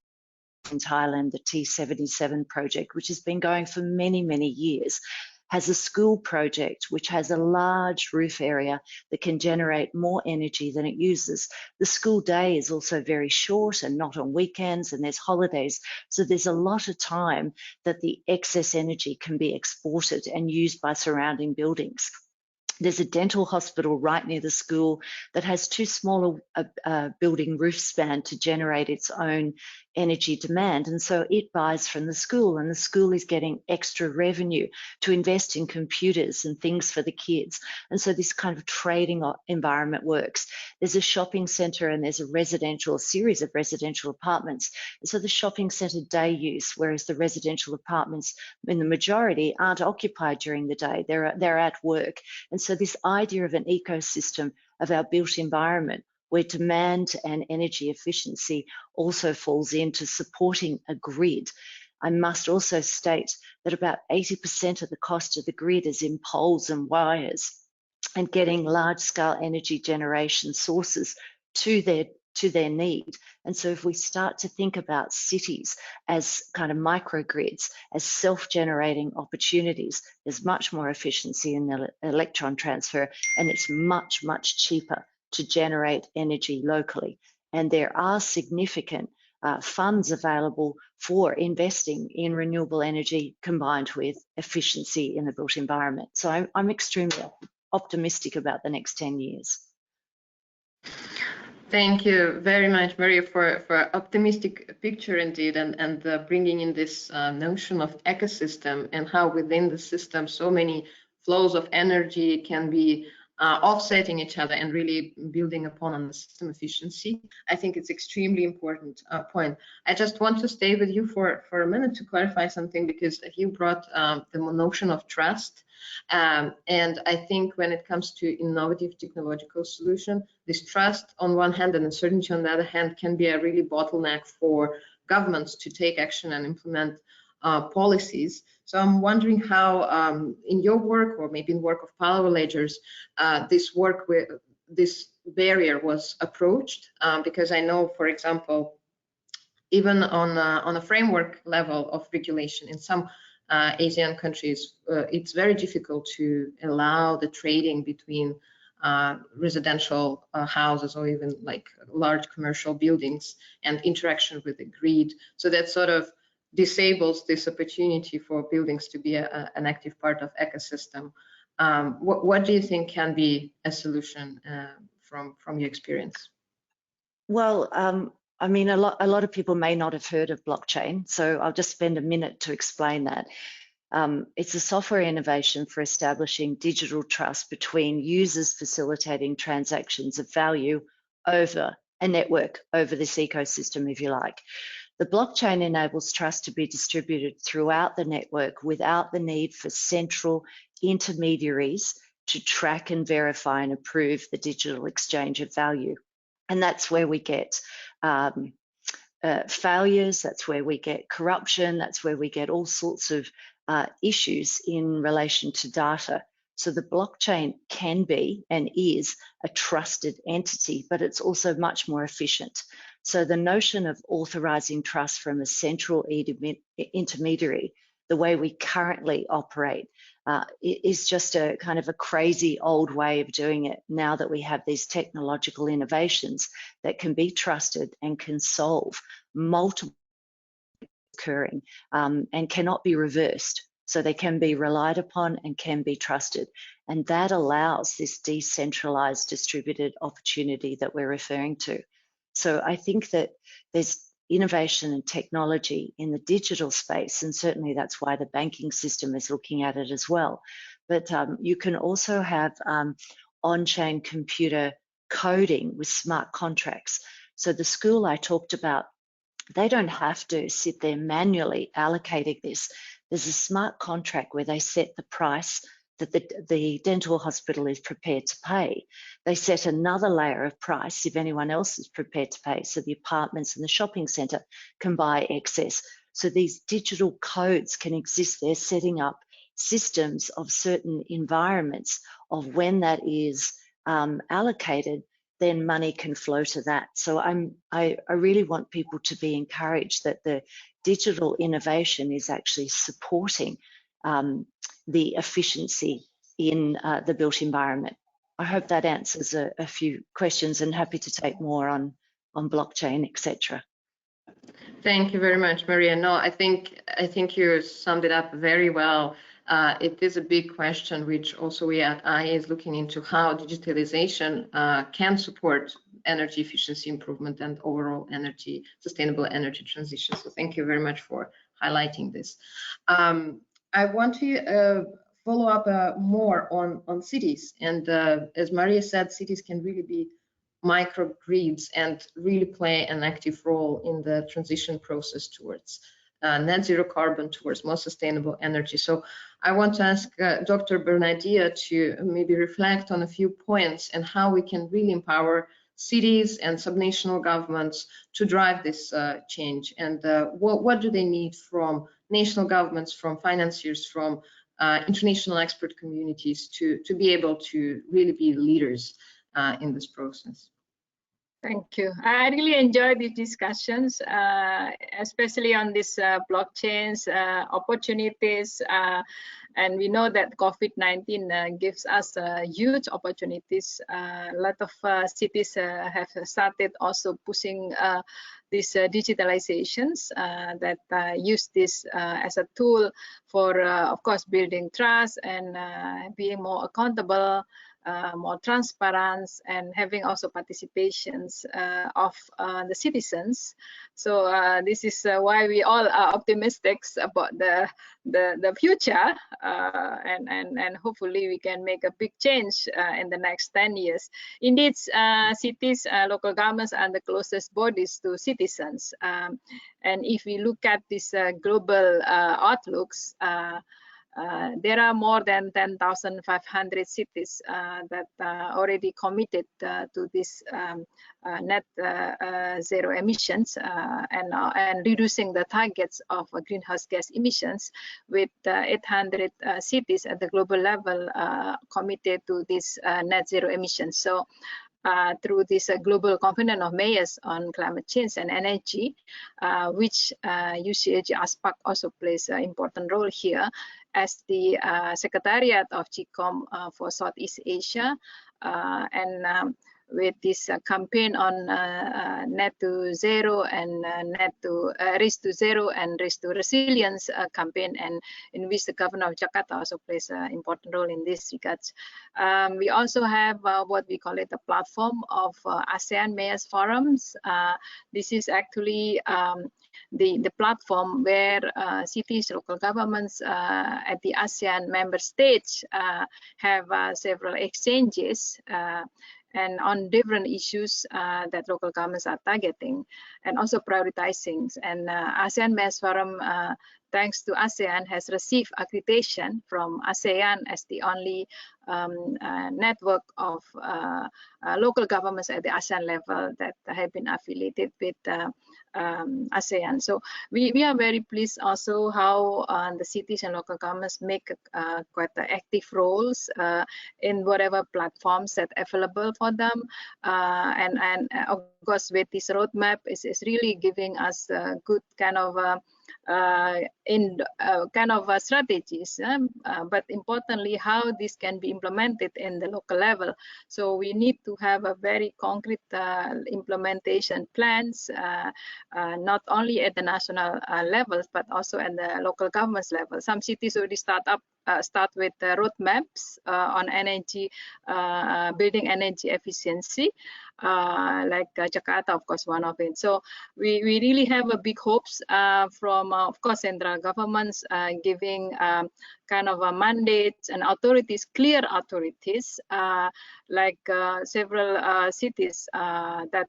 in Thailand, the T77 project, which has been going for many, many years, has a school project which has a large roof area that can generate more energy than it uses. The school day is also very short and not on weekends, and there's holidays. So there's a lot of time that the excess energy can be exported and used by surrounding buildings. There's a dental hospital right near the school that has too small a building roof span to generate its own energy demand. And so it buys from the school, and the school is getting extra revenue to invest in computers and things for the kids. And so this kind of trading environment works. There's a shopping centre and there's a series of residential apartments. And so the shopping centre day use, whereas the residential apartments in the majority aren't occupied during the day, they're at work. And so this idea of an ecosystem of our built environment where demand and energy efficiency also falls into supporting a grid. I must also state that about 80% of the cost of the grid is in poles and wires, and getting large-scale energy generation sources to their need. And so if we start to think about cities as kind of microgrids, as self-generating opportunities, there's much more efficiency in the electron transfer, and it's much, much cheaper to generate energy locally. And there are significant funds available for investing in renewable energy combined with efficiency in the built environment. So I'm extremely optimistic about the next 10 years. Thank you very much, Maria, for optimistic picture indeed, and bringing in this notion of ecosystem and how within the system so many flows of energy can be offsetting each other and really building upon on the system efficiency. I think it's extremely important point. I just want to stay with you for a minute to clarify something, because you brought the notion of trust. And I think when it comes to innovative technological solution, this trust on one hand and uncertainty on the other hand can be a really bottleneck for governments to take action and implement policies. So I'm wondering how, in your work or maybe in work of power ledgers, this barrier was approached, because I know, for example, even on a framework level of regulation in some ASEAN countries, it's very difficult to allow the trading between residential houses or even like large commercial buildings and interaction with the grid. So that sort of disables this opportunity for buildings to be an active part of ecosystem. What do you think can be a solution from your experience? Well, I mean, a lot of people may not have heard of blockchain, so I'll just spend a minute to explain that. It's a software innovation for establishing digital trust between users facilitating transactions of value over a network, over this ecosystem, if you like. The blockchain enables trust to be distributed throughout the network without the need for central intermediaries to track and verify and approve the digital exchange of value. And that's where we get failures, that's where we get corruption, that's where we get all sorts of issues in relation to data. So the blockchain can be and is a trusted entity, but it's also much more efficient. So the notion of authorizing trust from a central intermediary, the way we currently operate, is just a kind of a crazy old way of doing it now that we have these technological innovations that can be trusted and can solve multiple occurring and cannot be reversed. So they can be relied upon and can be trusted. And that allows this decentralized distributed opportunity that we're referring to. So I think that there's innovation and technology in the digital space, and certainly that's why the banking system is looking at it as well. But you can also have on-chain computer coding with smart contracts. So the school I talked about, they don't have to sit there manually allocating this. There's a smart contract where they set the price that the dental hospital is prepared to pay. They set another layer of price if anyone else is prepared to pay. So the apartments and the shopping centre can buy excess. So these digital codes can exist there, setting up systems of certain environments of when that is allocated, then money can flow to that. So I really want people to be encouraged that the digital innovation is actually supporting the efficiency in the built environment. I hope that answers a few questions, and happy to take more on blockchain, etc. Thank you very much, Maria. No, I think you summed it up very well. It is a big question, which also we at IEA is looking into, how digitalization can support energy efficiency improvement and overall sustainable energy transition. So thank you very much for highlighting this. I want to follow up more on cities. And as Maria said, cities can really be microgrids and really play an active role in the transition process towards net zero carbon, towards more sustainable energy. So I want to ask Dr. Bernardia to maybe reflect on a few points and how we can really empower cities and subnational governments to drive this change, and what do they need from national governments, from financiers, from international expert communities to be able to really be leaders in this process. Thank you. I really enjoyed these discussions, especially on this blockchains, opportunities, and we know that COVID-19 gives us huge opportunities. A lot of cities have started also pushing these digitalizations that use this as a tool for, of course, building trust and being more accountable, more transparent, and having also participations of the citizens. So this is why we all are optimistic about the future, and hopefully we can make a big change in the next 10 years. Indeed, cities, local governments are the closest bodies to citizens. And if we look at these global outlooks, there are more than 10,500 cities that already committed to this net zero emissions and reducing the targets of greenhouse gas emissions, with 800 cities at the global level committed to this net zero emissions. So through this global covenant of mayors on climate change and energy, which UCAG ASPAC also plays an important role here as the Secretariat of GCOM for Southeast Asia, and with this campaign on net to zero and net to race to zero and race to resilience campaign, and in which the governor of Jakarta also plays an important role in this regards. We also have what we call it the platform of ASEAN Mayors Forums. This is actually the platform where cities, local governments at the ASEAN member states have several exchanges and on different issues that local governments are targeting and also prioritizing. And ASEAN Mayors Forum, thanks to ASEAN, has received accreditation from ASEAN as the only network of local governments at the ASEAN level that have been affiliated with ASEAN. So we are very pleased also how the cities and local governments make quite active roles in whatever platforms that are available for them, and of course with this roadmap is really giving us a good kind of strategies, but importantly how this can be implemented in the local level. So we need to have a very concrete implementation plans, not only at the national levels but also at the local governments level. Some cities already start with roadmaps on energy, building energy efficiency, like Jakarta, of course, one of it. So we really have a big hopes from, of course, central governments giving kind of mandates and authorities, clear authorities, like several cities that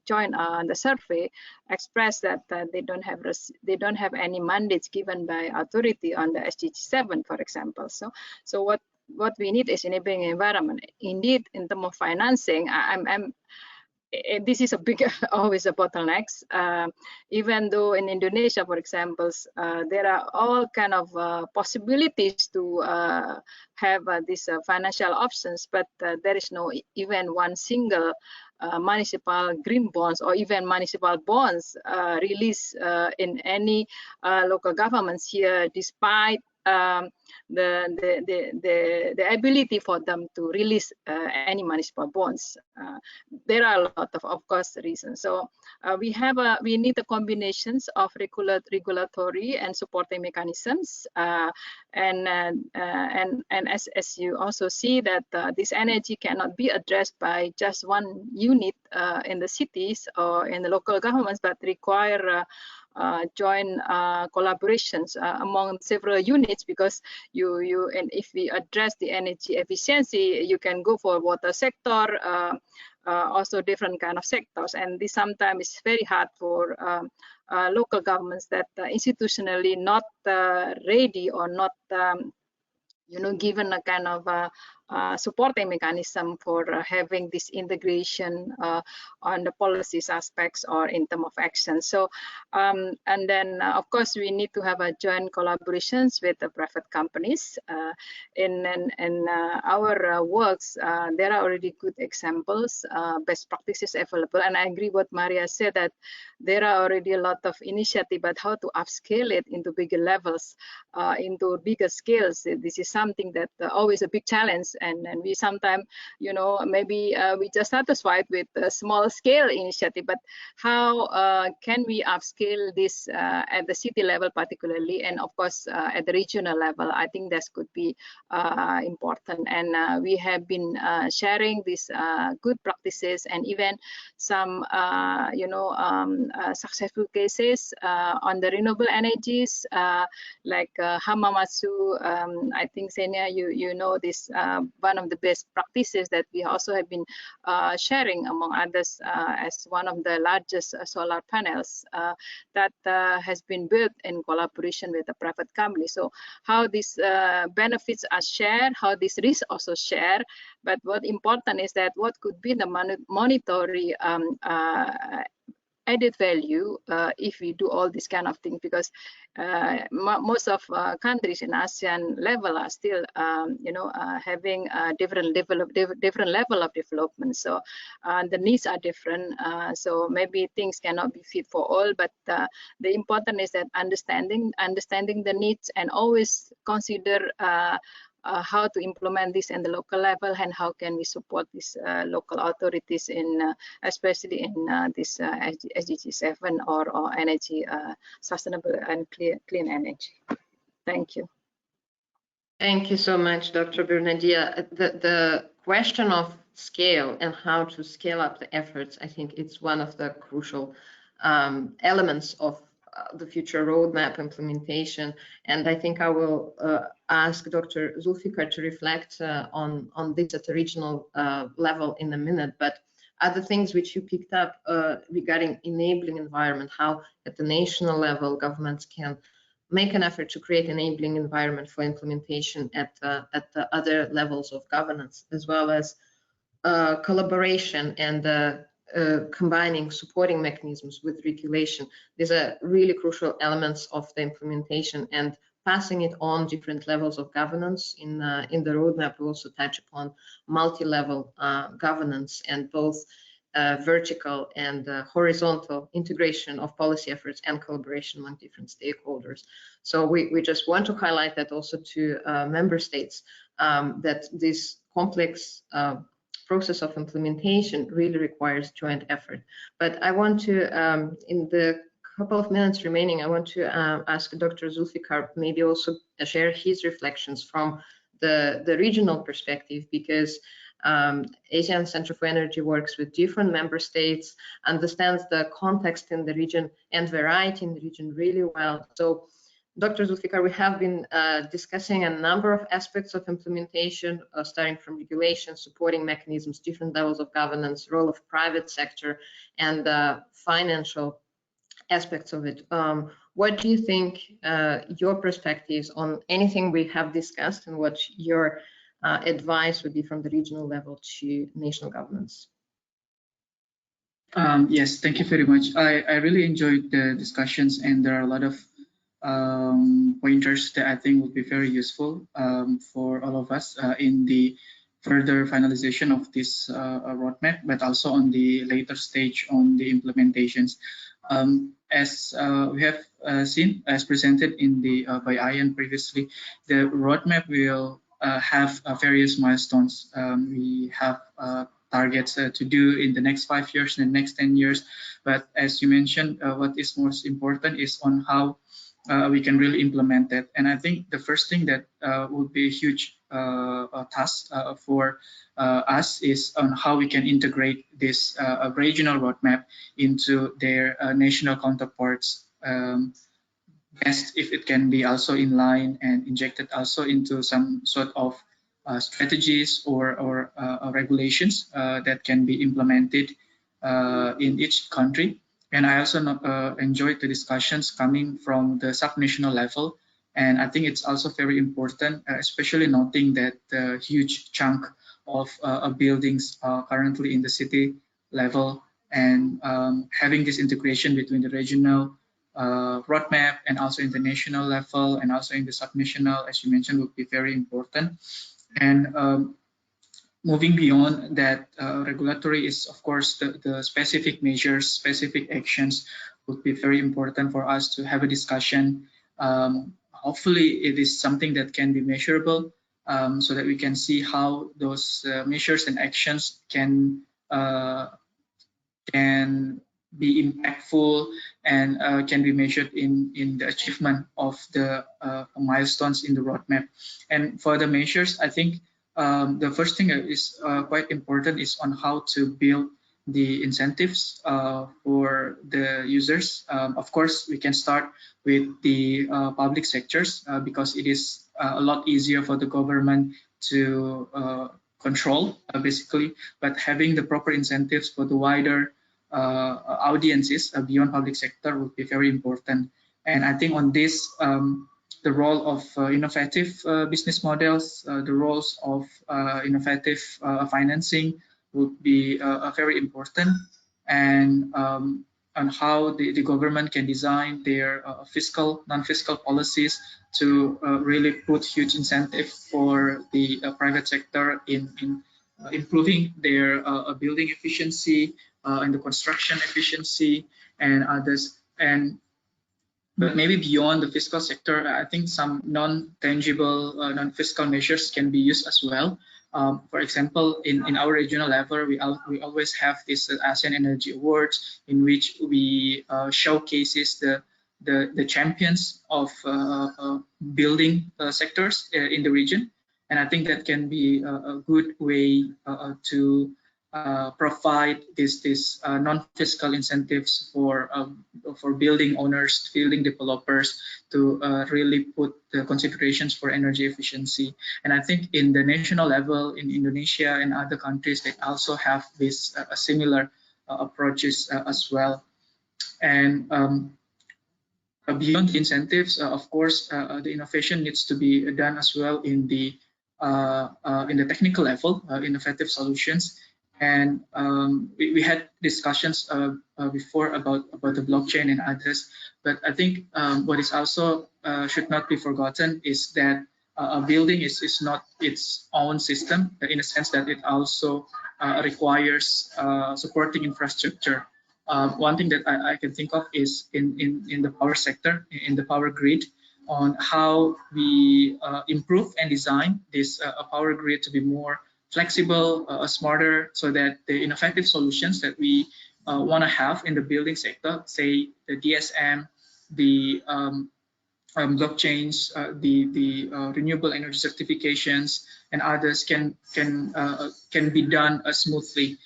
join the survey express that they don't have any mandates given by authority on the SDG 7, for example. So what we need is enabling environment. Indeed, in terms of financing, this is a big, always a bottlenecks. Even though in Indonesia, for example, there are all kind of possibilities to have these financial options, but there is no even one single municipal green bonds or even municipal bonds released in any local governments here, despite the ability for them to release any municipal bonds. There are a lot of course reasons. So we need the combinations of regulatory and supporting mechanisms, and as you also see that this energy cannot be addressed by just one unit in the cities or in the local governments, but require joint collaborations among several units, because and if we address the energy efficiency, you can go for water sector, also different kind of sectors, and this sometimes is very hard for local governments that institutionally not ready or not given a kind of supporting mechanism for having this integration on the policies aspects or in terms of action. So and then of course we need to have a joint collaborations with the private companies. In our works, there are already good examples, best practices available, and I agree what Maria said, that there are already a lot of initiative, but how to upscale it into bigger levels, into bigger scales. This is something that always a big challenge, and we sometimes, maybe we just satisfied with a small scale initiative, but how can we upscale this at the city level particularly, and of course at the regional level? I think that could be important, and we have been sharing these good practices and even some successful cases on the renewable energies, like Hamamatsu. I think Senia, you know this one of the best practices that we also have been sharing among others as one of the largest solar panels that has been built in collaboration with a private company. So how these benefits are shared, how these risks also share, but what important is that what could be the monetary added value if we do all this kind of thing, because most of countries in ASEAN level are still having a different level of development. So the needs are different. So maybe things cannot be fit for all, but the important is that understanding the needs and always consider how to implement this in the local level and how can we support these local authorities in especially in this SDG 7 or energy sustainable and clean energy. Thank you. Thank you so much, Dr. Bernadia. The question of scale and how to scale up the efforts, I think it's one of the crucial elements of the future roadmap implementation. And I think I will ask Dr. Zulfikar to reflect on this at the regional level in a minute. But other things which you picked up regarding enabling environment, how at the national level governments can make an effort to create enabling environment for implementation at the other levels of governance, as well as collaboration and combining supporting mechanisms with regulation. These are really crucial elements of the implementation, and passing it on different levels of governance. In the roadmap, we also touch upon multi-level governance and both vertical and horizontal integration of policy efforts and collaboration among different stakeholders. So we just want to highlight that also to member states, that this complex process of implementation really requires joint effort. But I want to, in the couple of minutes remaining, I want to ask Dr. Zulfikar maybe also share his reflections from the regional perspective, because ASEAN Center for Energy works with different member states, understands the context in the region and variety in the region really well. So Dr. Zulfikar, we have been discussing a number of aspects of implementation, starting from regulation, supporting mechanisms, different levels of governance, role of private sector, and financial aspects of it. What do you think your perspectives on anything we have discussed, and what your advice would be from the regional level to national governments? Yes, thank you very much. I really enjoyed the discussions, and there are a lot of pointers that I think will be very useful for all of us in the further finalization of this roadmap, but also on the later stage on the implementations. As we have seen, as presented in the by Ian previously, the roadmap will have various milestones. We have targets to do in the next 5 years and the next 10 years. But as you mentioned, what is most important is on how we can really implement that. And I think the first thing that would be a huge task for us is on how we can integrate this regional roadmap into their national counterparts. Best if it can be also in line and injected also into some sort of strategies or regulations that can be implemented in each country. And I also enjoyed the discussions coming from the subnational level. And I think it's also very important, especially noting that the huge chunk of buildings are currently in the city level, and having this integration between the regional roadmap and also in the national level and also in the subnational, as you mentioned, would be very important. And moving beyond that, regulatory is, of course, the specific measures, specific actions would be very important for us to have a discussion. Hopefully, it is something that can be measurable, so that we can see how those measures and actions can be impactful and can be measured in the achievement of the milestones in the roadmap. And for the measures, I think the first thing is quite important is on how to build the incentives for the users. Of course, we can start with the public sectors because it is a lot easier for the government to control basically, but having the proper incentives for the wider audiences beyond public sector would be very important. And I think on this, the role of innovative business models, the roles of innovative financing would be very important, and on how the government can design their fiscal, non-fiscal policies to really put huge incentive for the private sector in improving their building efficiency and the construction efficiency and others. But maybe beyond the fiscal sector, I think some non-tangible, non-fiscal measures can be used as well. For example, in our regional level, we always have this ASEAN Energy Awards, in which we showcases the champions of building sectors in the region. And I think that can be a good way to provide these non-fiscal incentives for building owners, building developers to really put the considerations for energy efficiency. And I think in the national level in Indonesia and other countries, they also have this similar approaches as well. And beyond the incentives, of course, the innovation needs to be done as well in the technical level, innovative solutions. And we had discussions before about the blockchain and others, but I think what is also should not be forgotten is that a building is not its own system, in a sense that it also requires supporting infrastructure. One thing that I can think of is in the power sector, in the power grid, on how we improve and design this power grid to be more flexible, smarter, so that the innovative solutions that we want to have in the building sector, say the DSM, the blockchains, the renewable energy certifications, and others can be done smoothly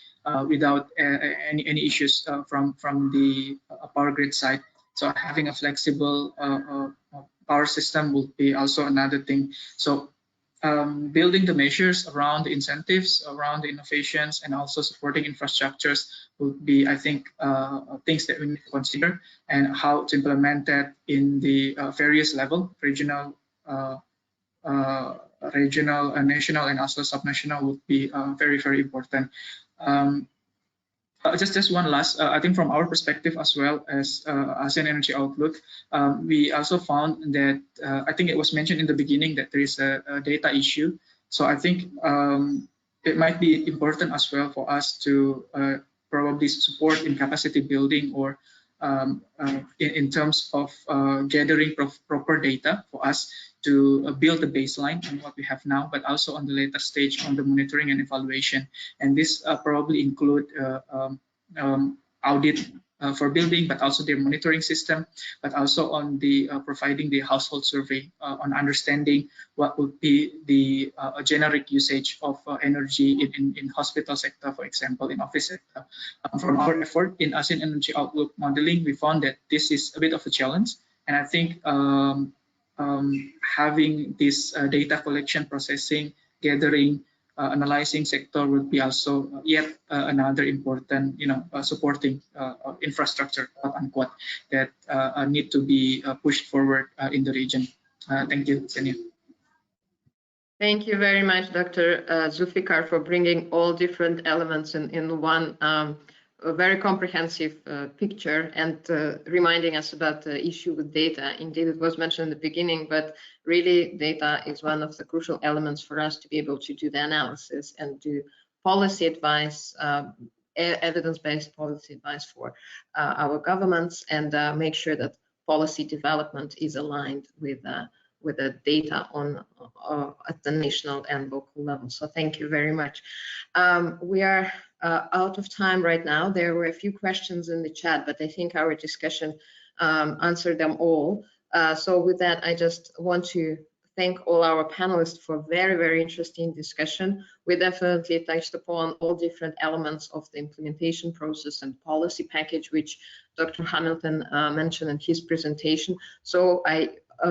without any issues from the power grid side. So having a flexible power system will be also another thing. So building the measures around the incentives, around the innovations, and also supporting infrastructures would be, I think, things that we need to consider, and how to implement that in the various level, regional, national, and also subnational would be very, very important. Just one last, I think from our perspective as well as ASEAN Energy Outlook, we also found that, I think it was mentioned in the beginning that there is a data issue. So I think it might be important as well for us to probably support in capacity building, or in terms of gathering proper data for us to build the baseline on what we have now, but also on the later stage on the monitoring and evaluation. And this probably include audit for building, but also their monitoring system, but also on the providing the household survey on understanding what would be the generic usage of energy in hospital sector, for example, in office sector. From our effort in ASEAN Energy Outlook modeling, we found that this is a bit of a challenge, and I think having this data collection, processing, gathering, analyzing sector would be also yet another important, supporting infrastructure, quote unquote, that need to be pushed forward in the region. Thank you, Senia. Thank you very much, Dr. Zulfikar, for bringing all different elements in one a very comprehensive picture, and reminding us about the issue with data. Indeed, it was mentioned in the beginning, but really data is one of the crucial elements for us to be able to do the analysis and do policy advice, evidence-based policy advice for our governments, and make sure that policy development is aligned with the data on at the national and local level. So thank you very much. We are out of time right now. There were a few questions in the chat, but I think our discussion answered them all. So with that, I just want to thank all our panelists for very, very interesting discussion. We definitely touched upon all different elements of the implementation process and policy package, which Dr. Hamilton mentioned in his presentation. So I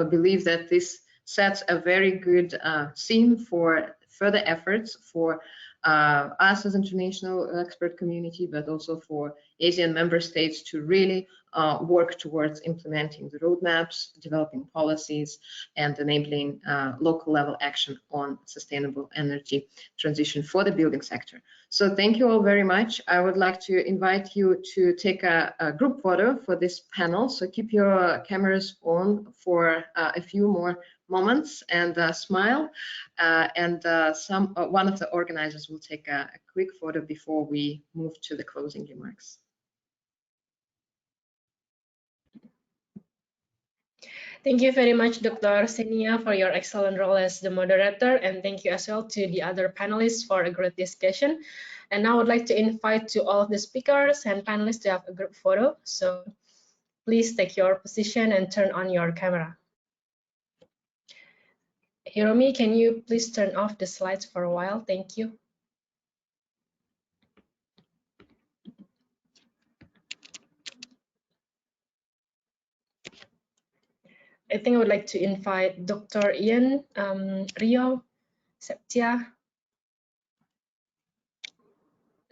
believe that this sets a very good scene for further efforts for us as international expert community, but also for ASEAN member states to really work towards implementing the roadmaps, developing policies, and enabling local level action on sustainable energy transition for the building sector. So thank you all very much. I would like to invite you to take a group photo for this panel. So keep your cameras on for a few more moments and smile. One of the organizers will take a quick photo before we move to the closing remarks. Thank you very much, Dr. Senia, for your excellent role as the moderator, and thank you as well to the other panelists for a great discussion. And now I would like to invite to all of the speakers and panelists to have a group photo. So please take your position and turn on your camera. Hiromi, can you please turn off the slides for a while? Thank you. I think I would like to invite Dr. Ian, Rio, Septia,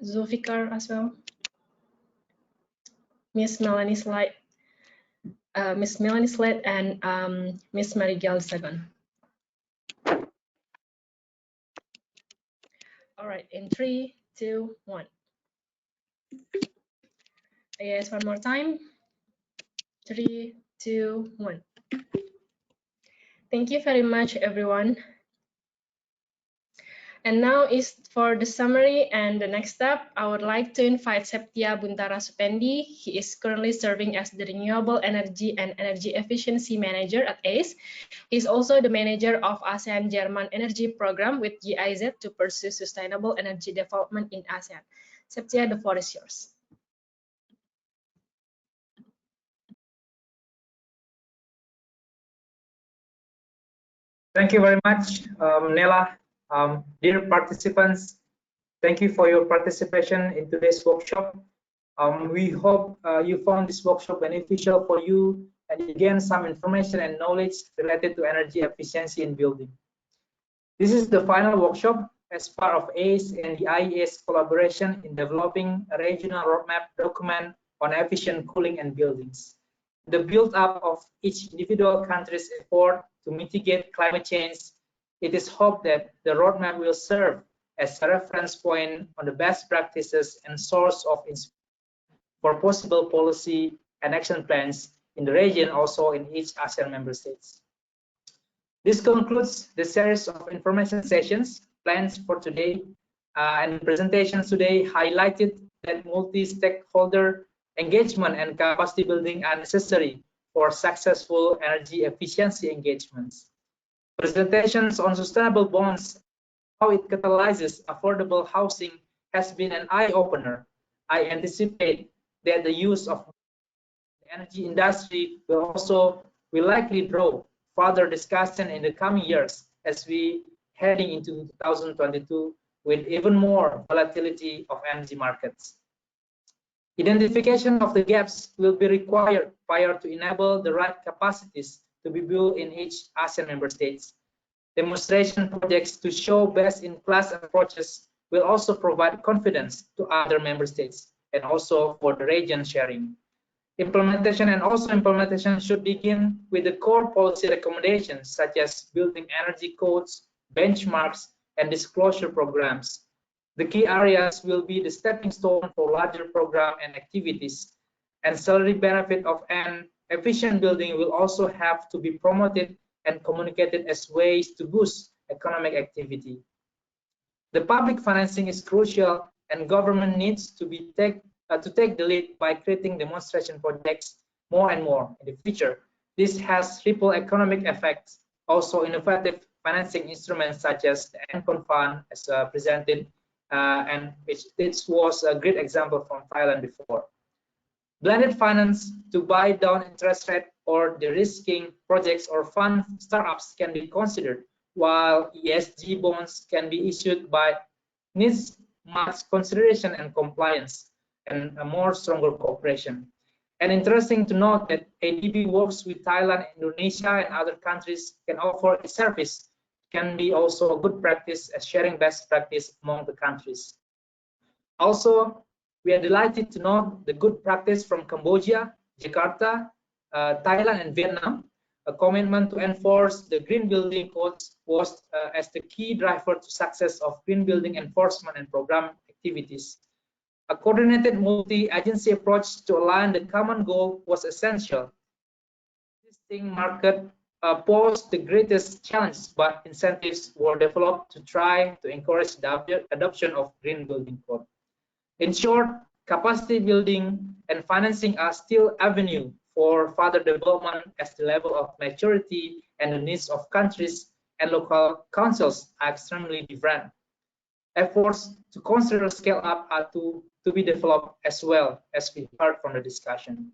Zulfikar as well, Miss Melanie Slade, and Miss Marigal Sagan. All right, in 3, 2, 1. Yes, one more time. 3, 2, 1. Thank you very much, everyone. And now is for the summary and the next step. I would like to invite Septia Buntara Supendi. He is currently serving as the Renewable Energy and Energy Efficiency Manager at ACE. He's also the manager of ASEAN German Energy Program with GIZ to pursue sustainable energy development in ASEAN. Septia, the floor is yours. Thank you very much, Nela. Dear participants, thank you for your participation in today's workshop. We hope you found this workshop beneficial for you and you gain some information and knowledge related to energy efficiency in building. This is the final workshop as part of ACE and the IEA's collaboration in developing a regional roadmap document on efficient cooling and buildings. The build-up of each individual country's effort to mitigate climate change, it is hoped that the roadmap will serve as a reference point on the best practices and source of inspiration for possible policy and action plans in the region, also in each ASEAN member states. This concludes the series of information sessions planned for today, and presentations today highlighted that multi-stakeholder engagement and capacity building are necessary for successful energy efficiency engagements. Presentations on sustainable bonds, how it catalyzes affordable housing, has been an eye-opener. I anticipate that the use of the energy industry will likely draw further discussion in the coming years as we heading into 2022 with even more volatility of energy markets. Identification of the gaps will be required prior to enable the right capacities to be built in each ASEAN member states. Demonstration projects to show best-in-class approaches will also provide confidence to other member states and also for the region sharing. Implementation should begin with the core policy recommendations such as building energy codes, benchmarks, and disclosure programs. The key areas will be the stepping stone for larger program and activities, and salary benefit of an efficient building will also have to be promoted and communicated as ways to boost economic activity. The public financing is crucial, and government needs to take the lead by creating demonstration projects more and more in the future. This has ripple economic effects. Also, innovative financing instruments such as the ENCON Fund, as presented, and this was a great example from Thailand before. Blended finance to buy down interest rate or de-risking projects or fund startups can be considered, while ESG bonds can be issued by needs much consideration and compliance and a more stronger cooperation. And interesting to note that ADB works with Thailand, Indonesia, and other countries can offer a service can be also a good practice as sharing best practice among the countries. Also, we are delighted to note the good practice from Cambodia, Jakarta, Thailand, and Vietnam. A commitment to enforce the green building codes was as the key driver to success of green building enforcement and program activities. A coordinated multi-agency approach to align the common goal was essential. Existing market posed the greatest challenge, but incentives were developed to try to encourage the adoption of green building code. In short, capacity building and financing are still avenue for further development as the level of maturity and the needs of countries and local councils are extremely different. Efforts to consider scale up are to be developed as well, as we heard from the discussion.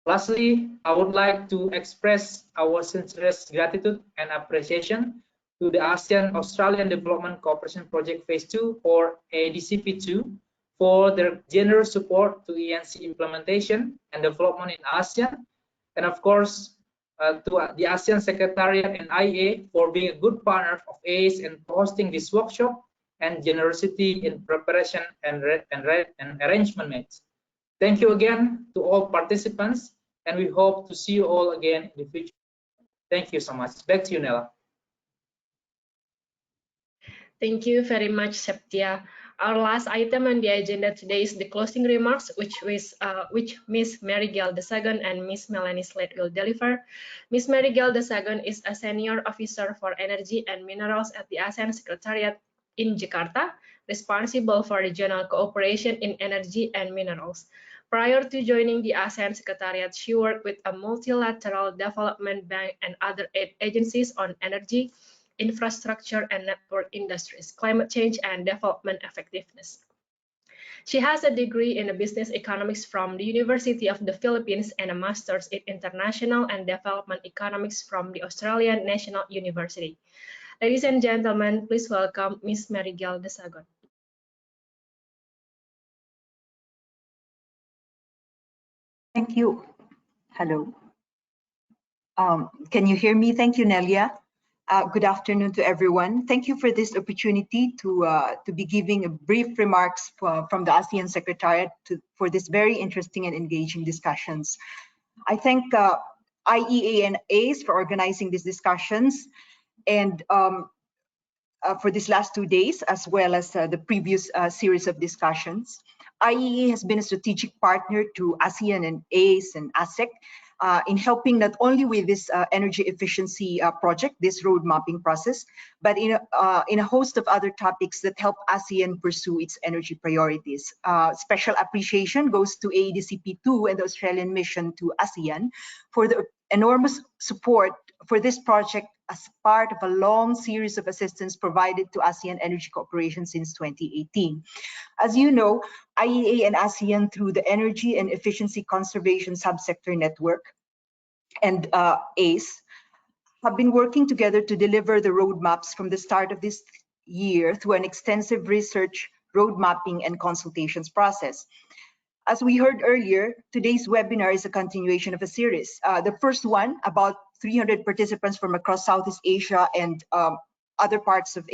Lastly, I would like to express our sincerest gratitude and appreciation to the ASEAN-Australian Development Cooperation Project Phase 2 or ADCP2 for their generous support to ENC implementation and development in ASEAN, and of course to the ASEAN Secretariat and IEA for being a good partner of ACE in hosting this workshop and generosity in preparation and arrangement made. Thank you again to all participants, and we hope to see you all again in the future. Thank you so much. Back to you, Nella. Thank you very much, Septia. Our last item on the agenda today is the closing remarks, which Ms. Mary-Gail Desagon and Ms. Melanie Slade will deliver. Ms. Mary-Gail Desagon is a senior officer for energy and minerals at the ASEAN Secretariat in Jakarta, responsible for regional cooperation in energy and minerals. Prior to joining the ASEAN Secretariat, she worked with a multilateral development bank and other aid agencies on energy, infrastructure and network industries, climate change, and development effectiveness. She has a degree in business economics from the University of the Philippines and a master's in international and development economics from the Australian National University. Ladies and gentlemen, please welcome Ms. Mary-Gail Desagon. Thank you. Hello. Can you hear me? Thank you, Nelia. Good afternoon to everyone. Thank you for this opportunity to be giving a brief remarks from the ASEAN Secretariat for this very interesting and engaging discussions. I thank IEA and ACE for organizing these discussions and for these last 2 days, as well as the previous series of discussions. IEA has been a strategic partner to ASEAN and ACE and ASEC in helping not only with this energy efficiency project, this road mapping process, but in a host of other topics that help ASEAN pursue its energy priorities. Special appreciation goes to ADCP2 and the Australian mission to ASEAN for the enormous support for this project as part of a long series of assistance provided to ASEAN energy cooperation since 2018. As you know, IEA and ASEAN through the Energy and Efficiency Conservation Subsector Network and ACE have been working together to deliver the roadmaps from the start of this year through an extensive research, road mapping, and consultations process. As we heard earlier, today's webinar is a continuation of a series. The first one, about 300 participants from across Southeast Asia and other parts of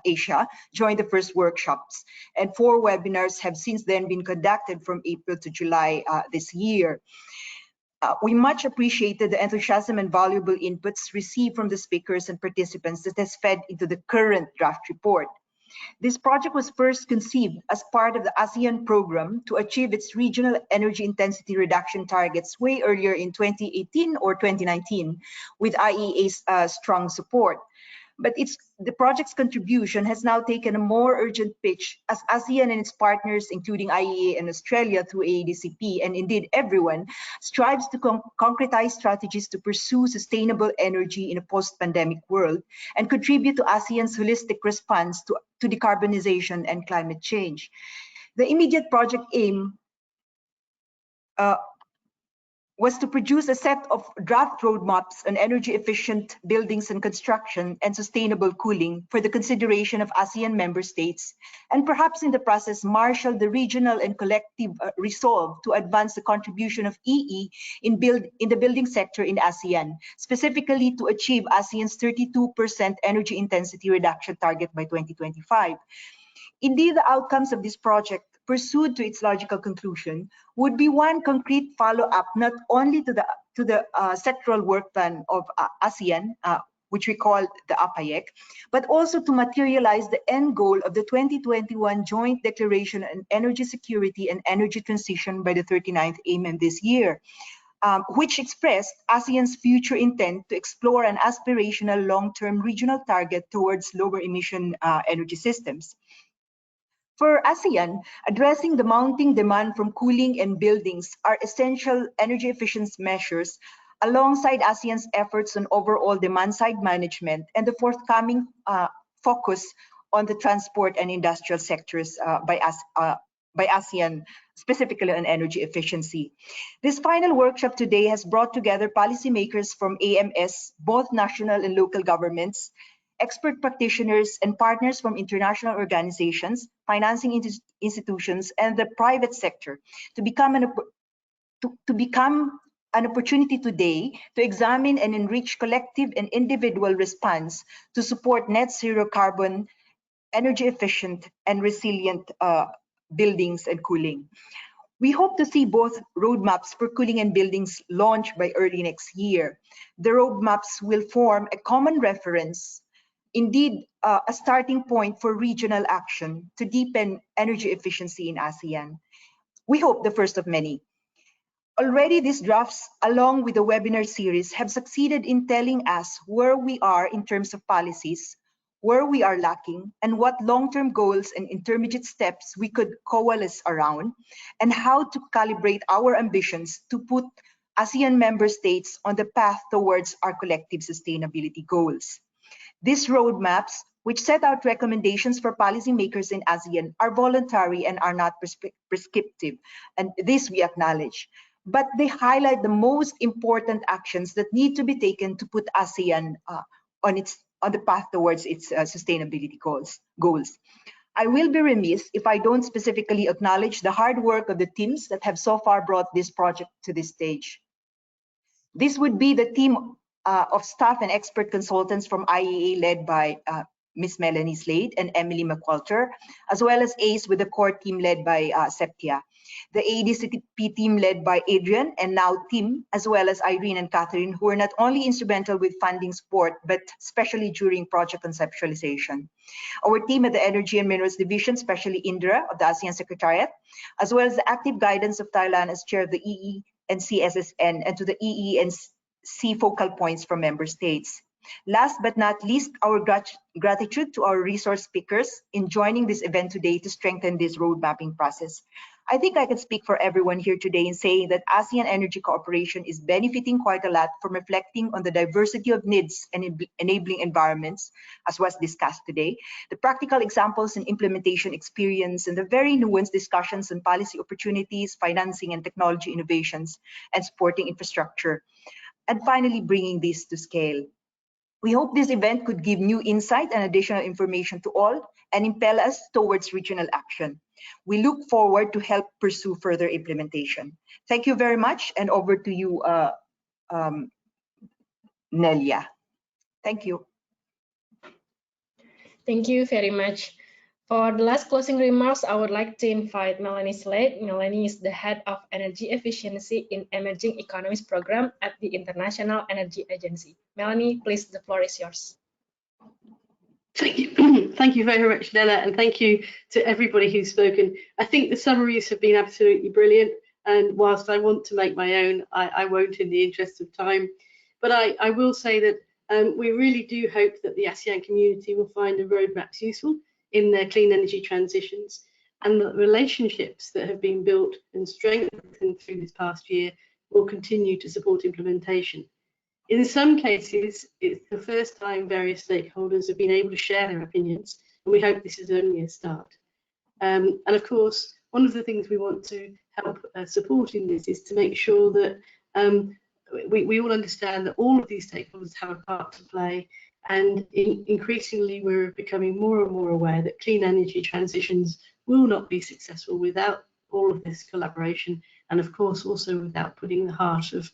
Asia joined the first workshops. And 4 webinars have since then been conducted from April to July this year. We much appreciated the enthusiasm and valuable inputs received from the speakers and participants that has fed into the current draft report. This project was first conceived as part of the ASEAN program to achieve its regional energy intensity reduction targets way earlier in 2018 or 2019 with IEA's strong support. But the project's contribution has now taken a more urgent pitch as ASEAN and its partners, including IEA and Australia through ADCP, and indeed everyone, strives to concretize strategies to pursue sustainable energy in a post-pandemic world and contribute to ASEAN's holistic response to decarbonization and climate change. The immediate project aim was to produce a set of draft roadmaps on energy efficient buildings and construction and sustainable cooling for the consideration of ASEAN member states, and perhaps in the process marshal the regional and collective resolve to advance the contribution of EE in the building sector in ASEAN, specifically to achieve ASEAN's 32% energy intensity reduction target by 2025. Indeed, the outcomes of this project, pursued to its logical conclusion, would be one concrete follow-up not only to the sectoral work plan of ASEAN, which we call the APAEC, but also to materialize the end goal of the 2021 Joint Declaration on Energy Security and Energy Transition by the 39th AMEM this year, which expressed ASEAN's future intent to explore an aspirational long-term regional target towards lower emission energy systems. For ASEAN, addressing the mounting demand from cooling and buildings are essential energy efficiency measures alongside ASEAN's efforts on overall demand-side management and the forthcoming focus on the transport and industrial sectors by ASEAN, specifically on energy efficiency. This final workshop today has brought together policymakers from AMS, both national and local governments, expert practitioners and partners from international organizations, financing institutions, and the private sector to become an opportunity today to examine and enrich collective and individual response to support net zero carbon, energy efficient and resilient buildings and cooling. We hope to see both roadmaps for cooling and buildings launched by early next year. The roadmaps will form a common reference, indeed a starting point for regional action to deepen energy efficiency in ASEAN. We hope the first of many. Already these drafts, along with the webinar series, have succeeded in telling us where we are in terms of policies, where we are lacking, and what long-term goals and intermediate steps we could coalesce around, and how to calibrate our ambitions to put ASEAN member states on the path towards our collective sustainability goals. These roadmaps, which set out recommendations for policymakers in ASEAN, are voluntary and are not prescriptive, and this we acknowledge. But they highlight the most important actions that need to be taken to put ASEAN on the path towards its sustainability goals. I will be remiss if I don't specifically acknowledge the hard work of the teams that have so far brought this project to this stage. This would be the team of staff and expert consultants from IEA led by Ms. Melanie Slade and Emily McWalter, as well as ACE with the core team led by Septia. The ADCP team led by Adrian and now Tim, as well as Irene and Catherine, who are not only instrumental with funding support, but especially during project conceptualization. Our team at the Energy and Minerals Division, especially Indra of the ASEAN Secretariat, as well as the active guidance of Thailand as chair of the EE and CSSN, and to the EE and C focal points from member states. Last but not least, our gratitude to our resource speakers in joining this event today to strengthen this road mapping process. I think I can speak for everyone here today in saying that ASEAN energy cooperation is benefiting quite a lot from reflecting on the diversity of needs and enabling environments, as was discussed today, the practical examples and implementation experience, and the very nuanced discussions on policy opportunities, financing and technology innovations, and supporting infrastructure, and finally bringing this to scale. We hope this event could give new insight and additional information to all and impel us towards regional action. We look forward to help pursue further implementation. Thank you very much, and over to you, Nelia. Thank you. Thank you very much. For the last closing remarks, I would like to invite Melanie Slade. Melanie is the head of Energy Efficiency in Emerging Economies Program at the International Energy Agency. Melanie, please, the floor is yours. Thank you. Thank you very much, Nella, and thank you to everybody who's spoken. I think the summaries have been absolutely brilliant, and whilst I want to make my own, I won't in the interest of time. But I will say that we really do hope that the ASEAN community will find the roadmaps useful in their clean energy transitions, and the relationships that have been built and strengthened through this past year will continue to support implementation. In some cases, it's the first time various stakeholders have been able to share their opinions, and we hope this is only a start. And of course, one of the things we want to help support in this is to make sure that We all understand that all of these stakeholders have a part to play, and increasingly we're becoming more and more aware that clean energy transitions will not be successful without all of this collaboration, and of course also without putting the heart of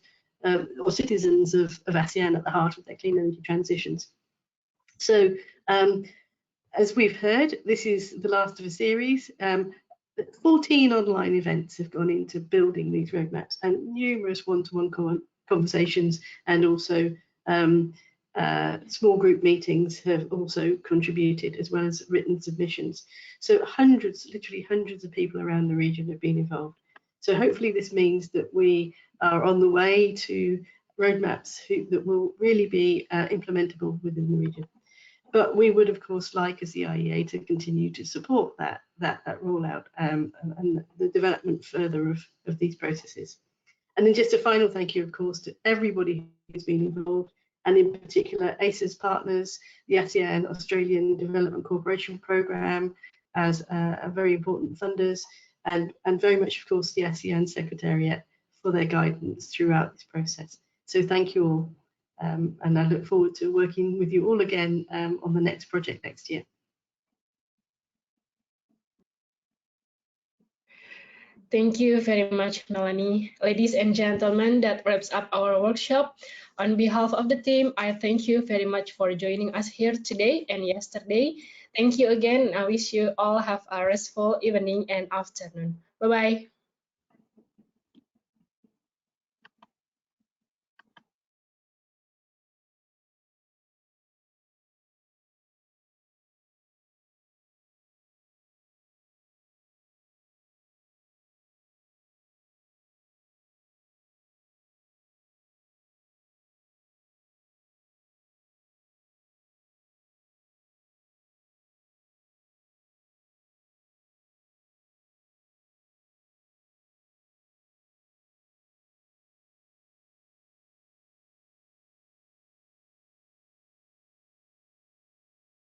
or citizens of ASEAN at the heart of their clean energy transitions. So as we've heard, this is the last of a series. 14 online events have gone into building these roadmaps, and numerous one-to-one conversations, and also small group meetings have also contributed, as well as written submissions. So hundreds, literally hundreds of people around the region have been involved. So hopefully this means that we are on the way to roadmaps that will really be implementable within the region. But we would, of course, like as the IEA to continue to support that rollout and the development further of these processes. And then just a final thank you, of course, to everybody who's been involved, and in particular ACES partners, the ASEAN Australian Development Cooperation Programme as a very important funders, and very much, of course, the ASEAN Secretariat for their guidance throughout this process. So thank you all. And I look forward to working with you all again on the next project next year. Thank you very much, Melanie. Ladies and gentlemen, that wraps up our workshop. On behalf of the team, I thank you very much for joining us here today and yesterday. Thank you again. I wish you all have a restful evening and afternoon. Bye-bye.